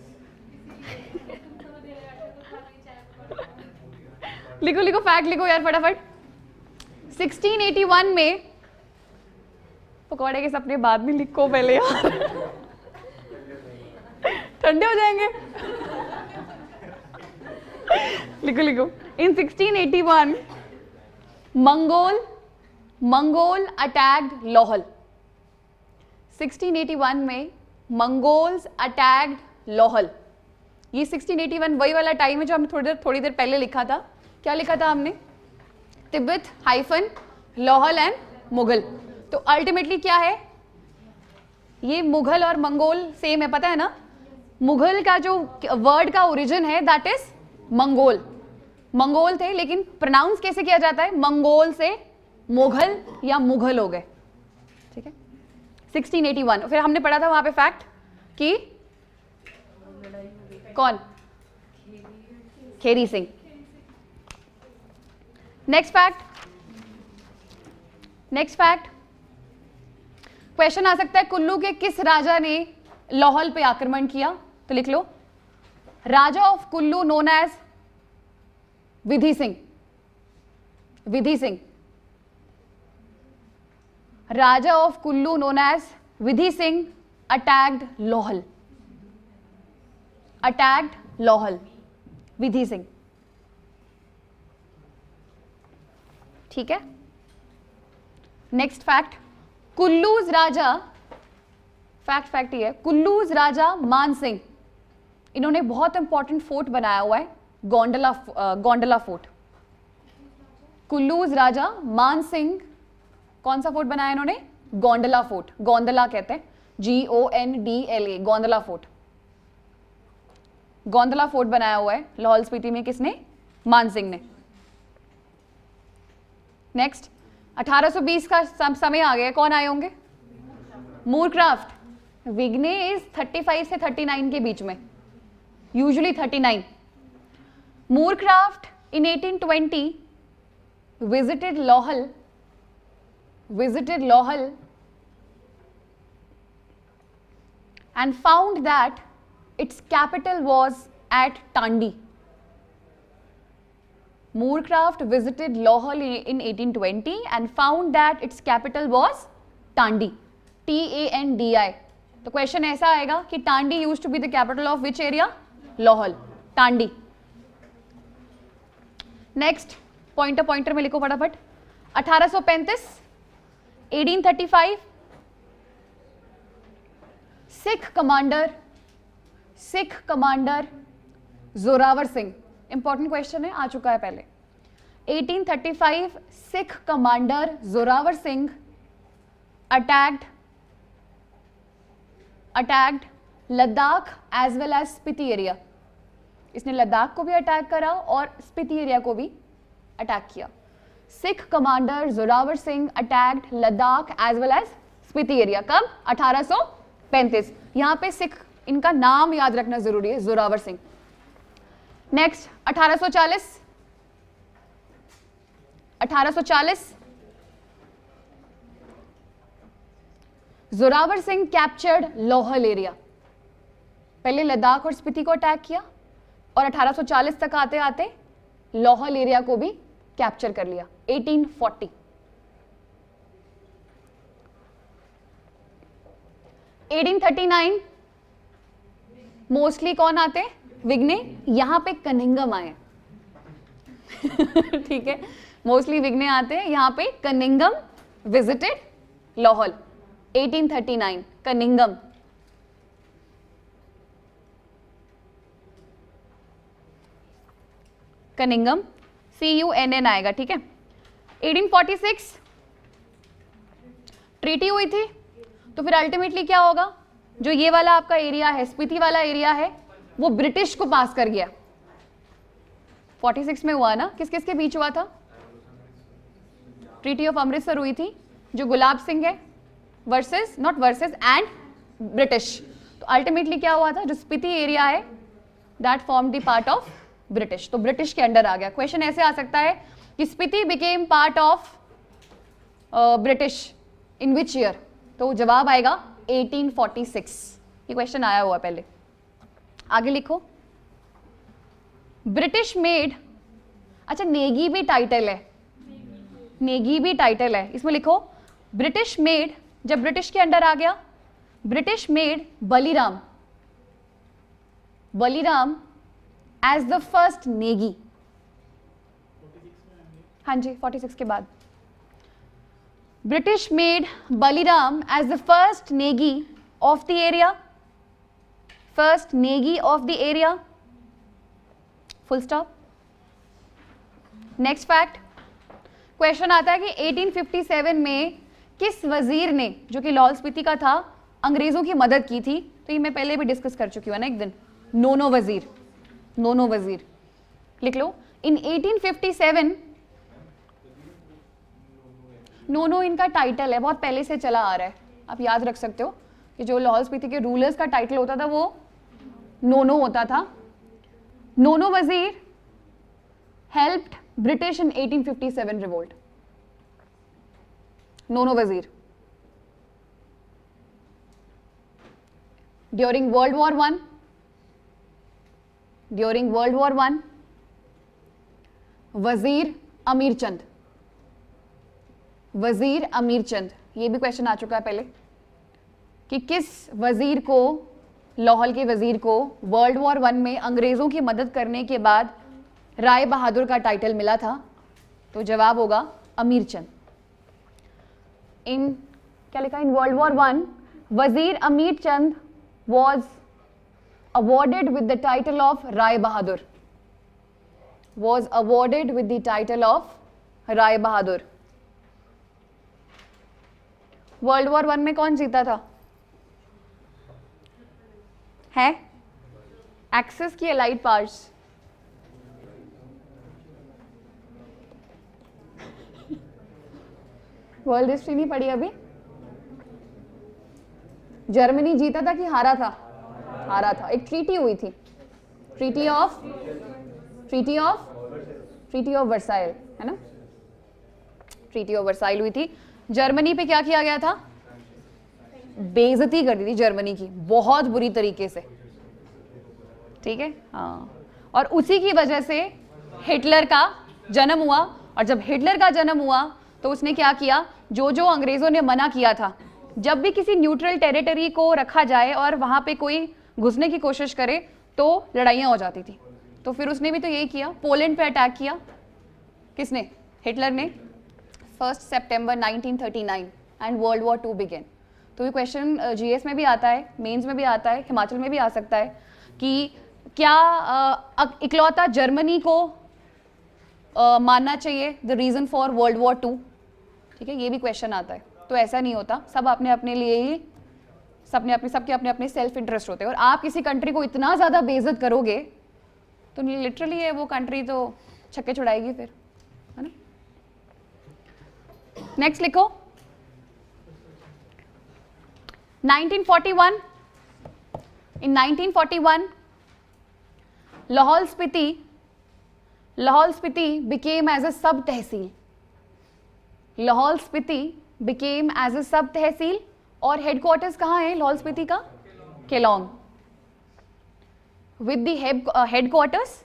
लिखो फैक्ट लिखो यार फटाफट। 1681 में, पकौड़े के सपने बाद में लिखो पहले यार ठंडे हो जाएंगे लिखो इन 1681 मंगोल अटैक्ड लोहल। 1681 में मंगोल्स अटैक्ड लोहल। ये 1681 वही वाला टाइम है जो हमने थोड़ी देर पहले लिखा था। क्या लिखा था हमने? Tibet hyphen Lahaul and Mughal. तो अल्टीमेटली क्या है, ये मुगल और मंगोल सेम है, पता है ना। मुगल का जो वर्ड का ओरिजिन है दैट इज मंगोल थे, लेकिन प्रोनाउंस कैसे किया जाता है? मंगोल से मुगल या मुगल हो गए, ठीक है। 1681 फिर हमने पढ़ा था वहां पे फैक्ट कि कौन? खेरी सिंह। नेक्स्ट फैक्ट क्वेश्चन आ सकता है, कुल्लू के किस राजा ने लोहल पे आक्रमण किया? तो लिख लो, Raja of Kullu known as Vidhi Singh. Raja of Kullu known as Vidhi Singh attacked Lahaul, Vidhi Singh, ठीक है। Next fact, Kullu's Raja, fact ही है, कुल्लूज राजा मान सिंह, इन्होंने बहुत इंपॉर्टेंट फोर्ट बनाया हुआ है, गोंडला फोर्ट। कुल्लूज राजा मान सिंह कौन सा फोर्ट बनाया इन्होंने? गोंडला फोर्ट, गोंडला कहते हैं। GONDLA, Gondla fort. Gondla fort बनाया हुआ है लाहौल स्पीति में, किसने? मान सिंह ने। नेक्स्ट 1820 का समय आ गया, कौन आए होंगे? मूरक्राफ्ट। विग्ने इज 35 से 39 के बीच में, usually 39। Moorcroft in 1820 visited Lohal and found that its capital was at Tandi. Moorcraft visited Lohal in 1820 and found that its capital was Tandi, TANDI. तो क्वेश्चन ऐसा आएगा कि Tandi used to be the capital of which area? Lahaul, Tandi. Next pointer में लिखो फटाफट। 1835, 1835 Sikh commander Zorawar Singh, important question है, आ चुका है पहले। 1835 Sikh commander Zorawar Singh attacked Ladakh as well as Spiti area. इसने लद्दाख को भी अटैक करा और स्पीति एरिया को भी अटैक किया। Sikh commander Zorawar Singh attacked Ladakh as well as Spiti area. कब? 1835। यहां पे सिख, इनका नाम याद रखना जरूरी है, Zorawar Singh. Next 1840 Zorawar Singh captured Lahaul area. पहले लद्दाख और स्पीति को अटैक किया और 1840 तक आते आते लोहल एरिया को भी कैप्चर कर लिया। 1840 1839 मोस्टली कौन आते? विग्ने। यहां पे कनिंगम आए ठीक है, मोस्टली विग्ने आते हैं, यहां पे Cunningham visited Lahaul. 1839 Cunningham. Cunningham CUNN आएगा, ठीक है। 1846 ट्रीटी हुई थी, तो फिर अल्टीमेटली क्या होगा? जो ये वाला आपका एरिया है, स्पीति वाला एरिया है, वो ब्रिटिश को पास कर गया। 46 में हुआ ना, किस किस के बीच हुआ था? ट्रीटी ऑफ अमृतसर हुई थी, जो गुलाब सिंह है versus, not versus, and British. तो अल्टीमेटली क्या हुआ था? जो स्पीति एरिया है that form the part of British, तो ब्रिटिश के अंडर आ गया। क्वेश्चन ऐसे आ सकता है कि Spiti became part of British in which year? तो जवाब आएगा 1846। ये क्वेश्चन आया हुआ पहले। आगे लिखो। ब्रिटिश मेड, अच्छा नेगी भी टाइटल है, नेगी भी टाइटल है, इसमें लिखो ब्रिटिश मेड, जब ब्रिटिश के अंडर आ गया, British made Baliram as the first Negi. हाँ जी, 46 के बाद British made Baliram as the first Negi of the area, first Negi of the area, full stop. Next fact, question आता है कि 1857 में किस वजीर ने, जो कि लाहौल स्पीति का था, अंग्रेजों की मदद की थी? तो ये मैं पहले भी डिस्कस कर चुकी हूँ ना एक दिन। नोनो वजीर लिख लो। इन 1857, नोनो इनका टाइटल है, बहुत पहले से चला आ रहा है, आप याद रख सकते हो कि जो लाहौल स्पीति के रूलर्स का टाइटल होता था वो नोनो होता था। नोनो वजीर हेल्प्ड ब्रिटिश इन 1857 रिवोल्ट। नोनो वजीर ड्यूरिंग वर्ल्ड वॉर वन, वजीर अमीर चंद, ये भी क्वेश्चन आ चुका है पहले कि किस वजीर को, लाहौल के वजीर को वर्ल्ड वॉर 1 में अंग्रेजों की मदद करने के बाद राय बहादुर का टाइटल मिला था? तो जवाब होगा अमीर चंद। इन क्या लिखा? इन वर्ल्ड वॉर 1 वजीर अमीर चंद was awarded with the title of Rai Bahadur, was awarded with the title of Rai Bahadur। World war 1 में कौन जीता था? है एक्सिस की अलाइड पार्ट्स, वर्ल्ड हिस्ट्री नहीं पढ़ी अभी? जर्मनी जीता था कि हारा था? हारा था। एक ट्रीटी हुई थी, ट्रीटी ऑफ वर्साइल, है ना? ट्रीटी ऑफ वर्साइल हुई थी। जर्मनी पे क्या किया गया था? बेइज्जती कर दी थी जर्मनी की बहुत बुरी तरीके से, ठीक है? हाँ, और उसी की वजह से हिटलर का जन्म हुआ। और जब हिटलर का जन्म हुआ तो उसने क्या किया, जो जो अंग्रेजों ने मना किया था, जब भी किसी न्यूट्रल टेरिटरी को रखा जाए और वहां पे कोई घुसने की कोशिश करे तो लड़ाइयाँ हो जाती थी। तो फिर उसने भी तो यही किया, पोलैंड पे अटैक किया। किसने? हिटलर ने। 1 सितंबर 1939 एंड वर्ल्ड वॉर 2 बिगेन। तो ये क्वेश्चन जीएस में भी आता है, मेंस में भी आता है, हिमाचल में भी आ सकता है कि क्या इकलौता जर्मनी को मानना चाहिए the reason for world war 2, ठीक है? ये भी क्वेश्चन आता है। तो ऐसा नहीं होता, सब अपने अपने लिए ही, सबके अपने अपने सेल्फ इंटरेस्ट होते हैं। और आप किसी कंट्री को इतना ज़्यादा बेइज्जत करोगे तो लिटरली है वो कंट्री तो छक्के छुड़ाएगी फिर, है ना? नेक्स्ट लिखो 1941। इन 1941 Lahaul Spiti became as a sub tehsil. Lahaul Spiti became as a sub तहसील और हेडक्वार्टर्स कहाँ है लाहौल स्पीति का? Keylong. With the headquarters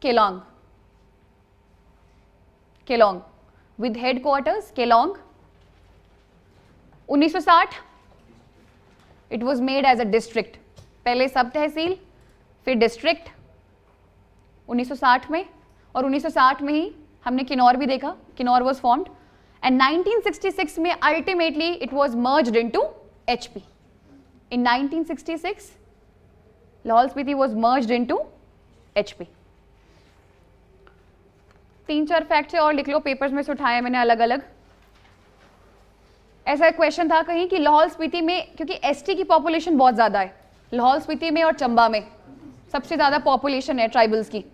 Keylong, with headquarters Keylong. 1960 it was made as a district, पहले सब तहसील फिर डिस्ट्रिक्ट 1960 में। और 1960 में ही हमने किन्नौर भी देखा, किन्नौर वॉज फॉर्म्ड। एंड 1966 में ultimately it was merged into HP. In 1966 Lahaul Spiti was merged into HP. 3-4 facts और लिख लो, पेपर्स में से उठाए मैंने अलग अलग। ऐसा क्वेश्चन था कहीं कि लाहौल स्पीति में, क्योंकि एसटी की पॉपुलेशन बहुत ज़्यादा है लाहौल स्पीति में और चंबा में, सबसे ज़्यादा पॉपुलेशन है ट्राइबल्स की,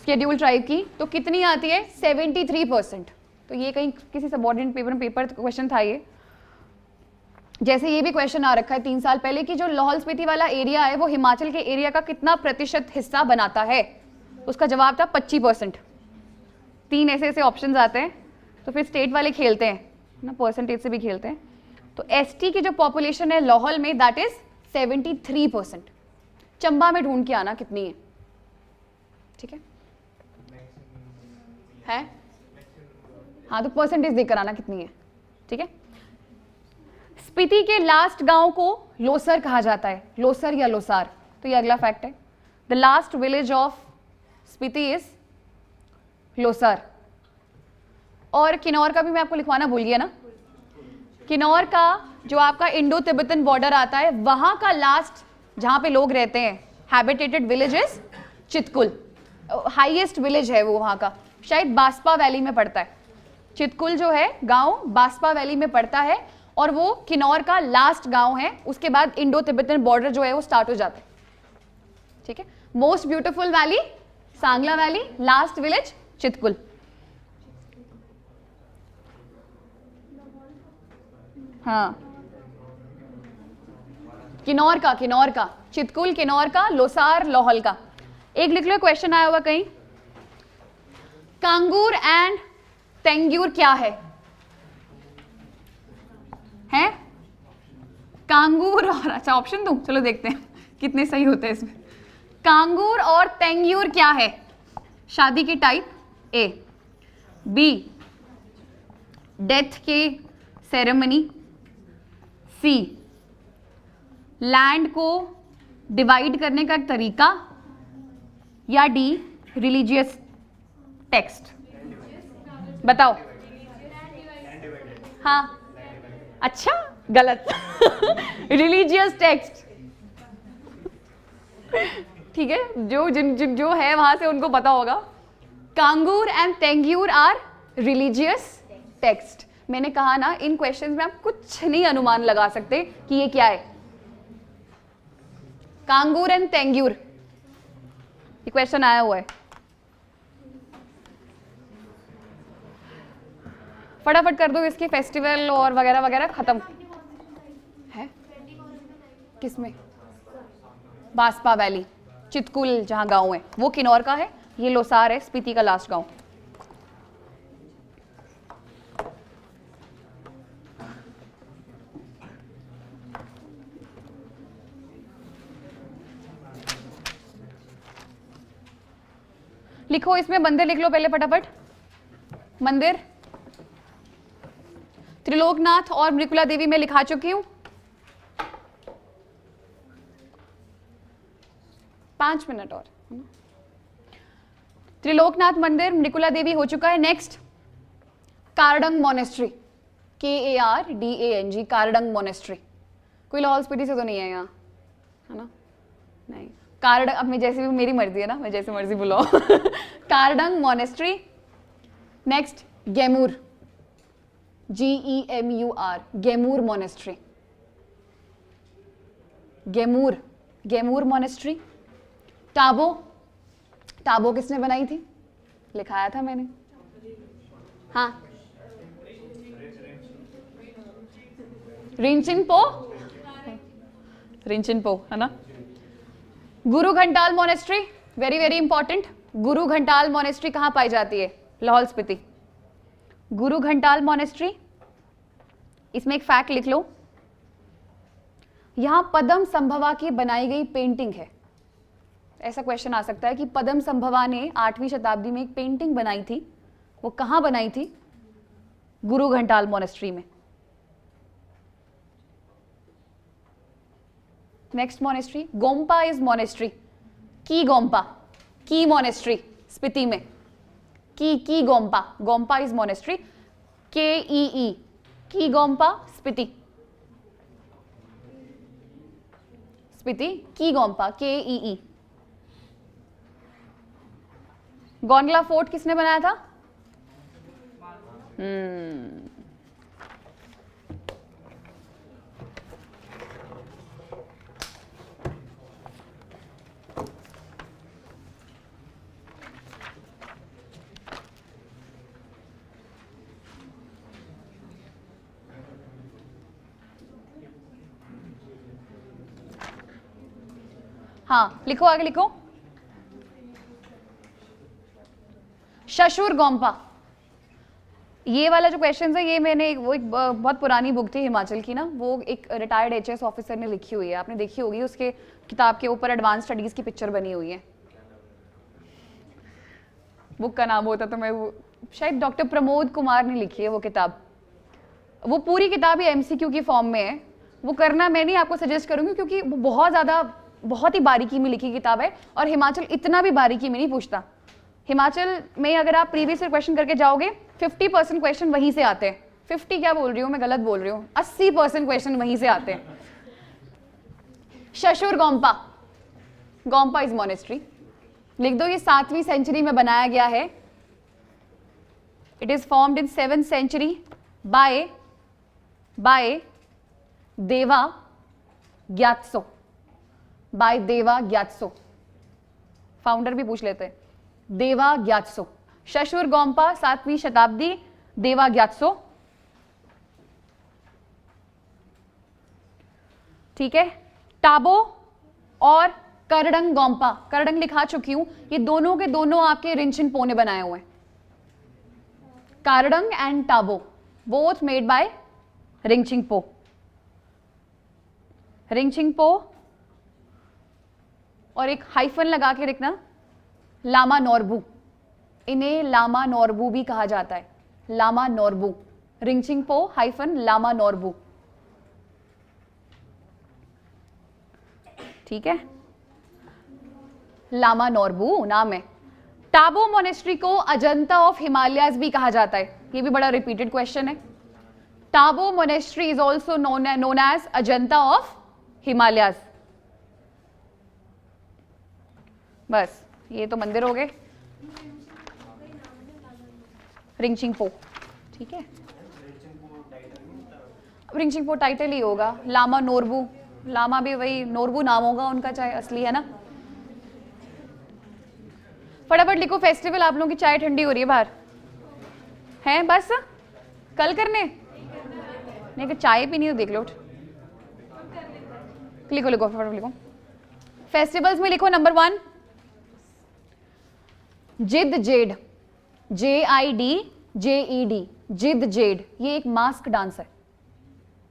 शेड्यूल ट्राइब की, तो कितनी आती है? 73%। तो ये कहीं किसी सबऑर्डिनेट पेपर में क्वेश्चन था ये। जैसे ये भी क्वेश्चन आ रखा है 3 साल पहले कि जो लाहौल स्पीति वाला एरिया है वो हिमाचल के एरिया का कितना प्रतिशत हिस्सा बनाता है? उसका जवाब था 25%। 3 ऐसे ऑप्शंस आते हैं, तो फिर स्टेट वाले खेलते हैं ना, परसेंटेज से भी खेलते हैं। तो एसटी की जो पॉपुलेशन है लाहौल में दैट इज 73%। चंबा में ढूंढ के आना कितनी है, ठीक है? हाँ, तो परसेंटेज देकर आना कितनी है, ठीक है? स्पीति के लास्ट गांव को लोसर कहा जाता है, लोसर या लोसार। तो ये अगला फैक्ट है, the last village of Spiti is Losar. और किन्नौर का भी मैं आपको लिखवाना भूल गया ना, किन्नौर का जो आपका इंडो तिब्बतन बॉर्डर आता है वहां का लास्ट जहां पे लोग रहते हैं हैबिटेटेड village is Chitkul. Highest village है वो वहां का, शायद बास्पा वैली में पड़ता है। चितकुल जो है गांव बास्पा वैली में पड़ता है और वो किन्नौर का लास्ट गांव है। उसके बाद इंडो तिब्बतन बॉर्डर जो है वो स्टार्ट हो जाता है, ठीक है? Most beautiful valley Sangla valley, last village Chitkul. हाँ, किन्नौर का चितकुल, किन्नौर का, लोसार लाहौल का। एक लिख लो, क्वेश्चन आया हुआ कहीं, कांगूर एंड तेंगूर क्या है? हैं? कांगूर और, अच्छा ऑप्शन दूं? चलो देखते हैं कितने सही होते हैं इसमें। कांगूर और तेंगूर क्या है? शादी की टाइप ए, बी डेथ के सेरेमनी, सी लैंड को डिवाइड करने का तरीका, या डी रिलीजियस टेक्स्ट। बताओ। हाँ, अच्छा गलत रिलीजियस टेक्स्ट, ठीक है? जो है वहां से उनको पता होगा। कांगूर एंड तेंगूर आर रिलीजियस टेक्स्ट। मैंने कहा ना, इन क्वेश्चंस में आप कुछ नहीं अनुमान लगा सकते कि ये क्या है। कांगूर एंड तेंगूर, ये क्वेश्चन आया हुआ है। फटाफट कर दो, इसके फेस्टिवल और वगैरह वगैरह खत्म है। किसमें? बास्पा वैली, चितकुल जहां गांव है वो किन्नौर का है, ये लोसार है स्पीति का लास्ट गांव। लिखो इसमें मंदिर लिख लो पहले फटाफट। मंदिर त्रिलोकनाथ और मृकुला देवी में लिखा चुकी हूं। 5 मिनट और। त्रिलोकनाथ मंदिर, मृकुला देवी हो चुका है। Next Kardang monastery, KARDANG, Kardang monastery. कोई लाहौल स्पीति से तो नहीं है यहाँ, है ना? नहीं। कारडंग, अब मैं जैसे भी, मेरी मर्जी है ना, मैं जैसे मर्जी बुलाओ। Kardang monastery. Next Gemur, GEMUR, Gemur monastery. Gemur monastery. Tabo, Tabo किसने बनाई थी? लिखाया था मैंने। हाँ, रिंचिनपो है ना। गुरु घंटाल मोनेस्ट्री, वेरी वेरी इंपॉर्टेंट। गुरु घंटाल मोनेस्ट्री कहाँ पाई जाती है? लाहौल स्पीति। गुरु घंटाल मोनेस्ट्री, इसमें एक फैक्ट लिख लो, यहां पद्म संभवा की बनाई गई पेंटिंग है। ऐसा क्वेश्चन आ सकता है कि पद्म संभवा ने 8वीं शताब्दी में एक पेंटिंग बनाई थी, वो कहां बनाई थी? गुरु घंटाल मोनेस्ट्री में। Next monastery Gompa is monastery. की गोम्पा, की मोनेस्ट्री स्पीति में। की गोम्पा, गोम्पा इज मोनेस्ट्री, KEE, की गोम्पा स्पीति। स्पीति की गोम्पा, KEE। गोंडला फोर्ट किसने बनाया था? हाँ, लिखो आगे लिखो। शशुर गोम्पा, ये वाला जो क्वेश्चन है ये मैंने वो एक बहुत पुरानी बुक थी हिमाचल की ना, वो एक रिटायर्ड HS ऑफिसर ने लिखी हुई है, आपने देखी होगी। उसके किताब के ऊपर एडवांस स्टडीज की पिक्चर बनी हुई है। बुक का नाम होता तो मैं वो, शायद डॉक्टर प्रमोद कुमार ने लिखी है वो किताब। वो पूरी किताब ही MCQ की फॉर्म में है। वो करना मैं नहीं आपको सजेस्ट करूंगी, क्योंकि वो बहुत ही बारीकी में लिखी किताब है, और हिमाचल इतना भी बारीकी में नहीं पूछता। हिमाचल में अगर आप प्रीवियस क्वेश्चन करके जाओगे 50% क्वेश्चन वहीं से आते हैं। 50 क्या बोल रही हूँ मैं, गलत बोल रही हूँ, 80% क्वेश्चन वहीं से आते हैं। Shashur gompa, gompa is monastery. लिख दो, ये 7वीं सेंचुरी में बनाया गया है। It is formed in 7th century by Deva Gyatso, bye Deva Gyatso. Founder भी पूछ लेते हैं, देवा ग्यात्सो। शशुर गोम्पा 7वीं शताब्दी, देवा ग्यात्सो। ठीक है। टाबो और करडंग गोम्पा, करडंग लिखा चुकी हूं, ये दोनों के दोनों आपके रिंचिनपो ने बनाए हुए हैं। Kardang and Tabo both made by Rinchenpo. Rinchenpo, और एक हाइफन लगा के लिखना, लामा नोरबू। इन्हें लामा नोरबू भी कहा जाता है, लामा नोरबू। रिंचिनपो हाइफन लामा नोरबू। ठीक है, लामा नोरबू नाम है। टाबो मोनेस्ट्री को अजंता ऑफ हिमालयाज भी कहा जाता है, ये भी बड़ा रिपीटेड क्वेश्चन है। Tabo monastery is also known as Ajanta of Himalayas. बस ये तो मंदिर हो गए। रिंचिनपो, ठीक है, रिंचिनपो टाइटल ही होगा। लामा नोरबू, लामा भी वही नोरबू नाम होगा उनका, चाहे असली है ना। फटाफट लिखो फेस्टिवल। आप लोगों की चाय ठंडी हो रही है बाहर, हैं बस कल करने नहीं कि चाय पीनी हो, देख लो। लिखो लिखो फटाफट लिखो। फेस्टिवल्स में लिखो नंबर 1 जिद जेड, JIDJED, जिद जेड, ये एक मास्क डांस है।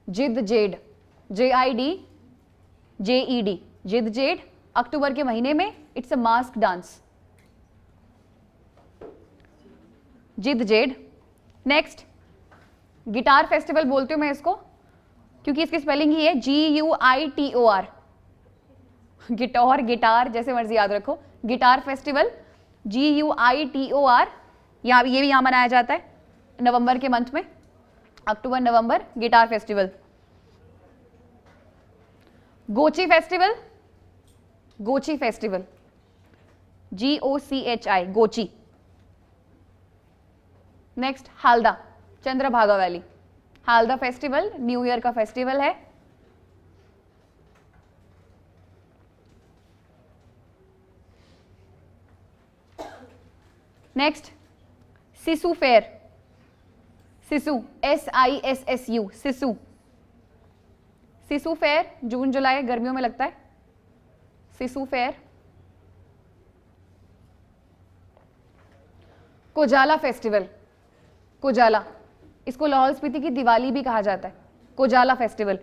जिद जेड, JIDJED, जिद जेड, अक्टूबर के महीने में, इट्स अ मास्क डांस, जिद जेड। नेक्स्ट गिटार फेस्टिवल बोलती हूं मैं इसको, क्योंकि इसकी स्पेलिंग ही है GUITOR, गिटार गिटार जैसे मर्जी याद रखो। गिटार फेस्टिवल GUITOR, यहाँ ये भी यहाँ मनाया जाता है नवंबर के मंथ में, अक्टूबर नवंबर, guitar festival. Gochi festival, Gochi festival, GOCHI, Gochi. Next Halda, Chandrabhaga valley, Halda festival new year का फेस्टिवल है। Next Sissu fair, Sissu SISSU, Sissu, Sissu fair जून जुलाई गर्मियों में लगता है, सिसु फेयर। कोजाला फेस्टिवल, कोजाला, इसको लाहौल स्पीति की दिवाली भी कहा जाता है, Kojala festival,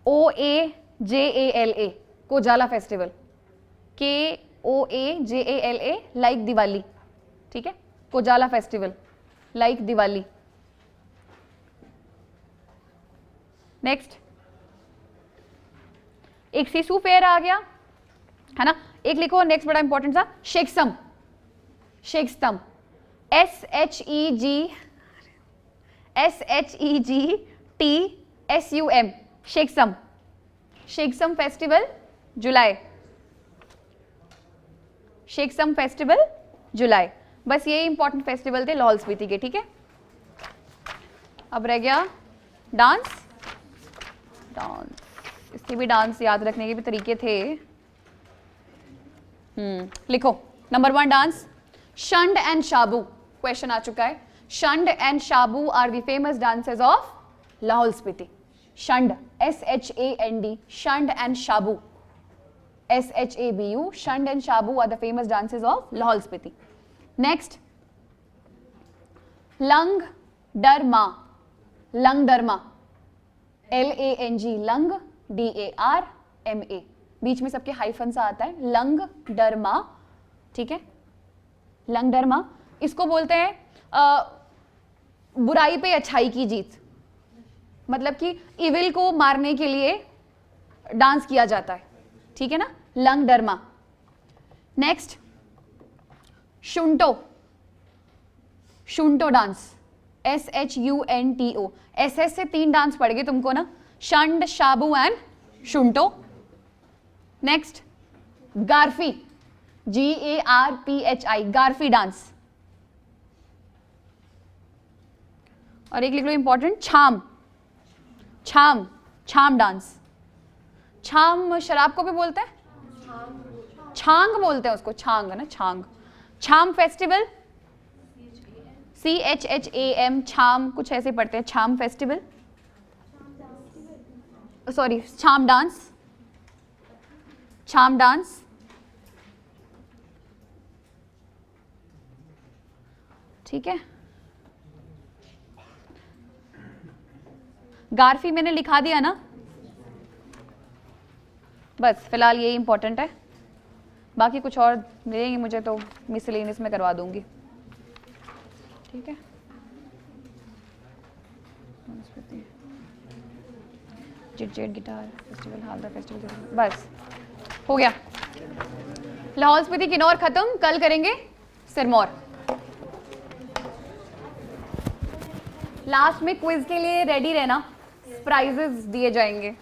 KOAJALA, Kojala festival, KOAJALA, like Diwali, ठीक है, Kojala festival like Diwali. Next एक सिसु फेयर आ गया है ना। एक लिखो नेक्स्ट बड़ा इंपॉर्टेंट सा, शेखसम, शेखसम, SHEGTSUM, शेखसम, शेखसम फेस्टिवल जुलाई, शेखसम फेस्टिवल जुलाई। बस ये इंपॉर्टेंट फेस्टिवल थे लाहौल स्पीति के, ठीक है। अब रह गया डांस, डांस, इसके भी डांस याद रखने के भी तरीके थे। लिखो number 1 dance, Shand and Shabu, question आ चुका है। Shand and Shabu are the famous dances of Lahaul Spiti. Shand SHAND, Shand and Shabu SHABU, Shand and Shabu are the famous dances of Lahaul Spiti. Next Lang Darma, Lang Darma, LANG, Lang DARMA, बीच में सबके हाइफन सा आता है, लंग डरमा, ठीक है, लंग डरमा। इसको बोलते हैं बुराई पे अच्छाई की जीत, मतलब कि इविल को मारने के लिए डांस किया जाता है, ठीक है ना, lung डरमा। Next शुंटो, शुंटो dance, SHUNTO, SS से 3 डांस पड़ गए तुमको ना, Shand, Shabu and Shunto. Next Garphi, GARPHI, Garphi dance. और एक लिख लो इंपॉर्टेंट, छाम, छाम, छाम डांस। छाम शराब को भी बोलते हैं, छांग बोलते हैं उसको, छांग है ना, छांग। छाम फेस्टिवल CHAM, छाम कुछ ऐसे पढ़ते हैं, छाम फेस्टिवल, सॉरी छाम डांस, छाम डांस। ठीक है, गारफी मैंने लिखा दिया ना, बस फिलहाल यही इंपॉर्टेंट है, बाकी कुछ और मिलेंगे मुझे तो मिसलेनियस में करवा दूंगी, ठीक है। जिट jet guitar festival, Halda festival, बस हो गया। लाहौल स्पीति किन्नौर खत्म, कल करेंगे सिरमौर। लास्ट में क्विज के लिए रेडी रहना, प्राइजेस दिए जाएंगे।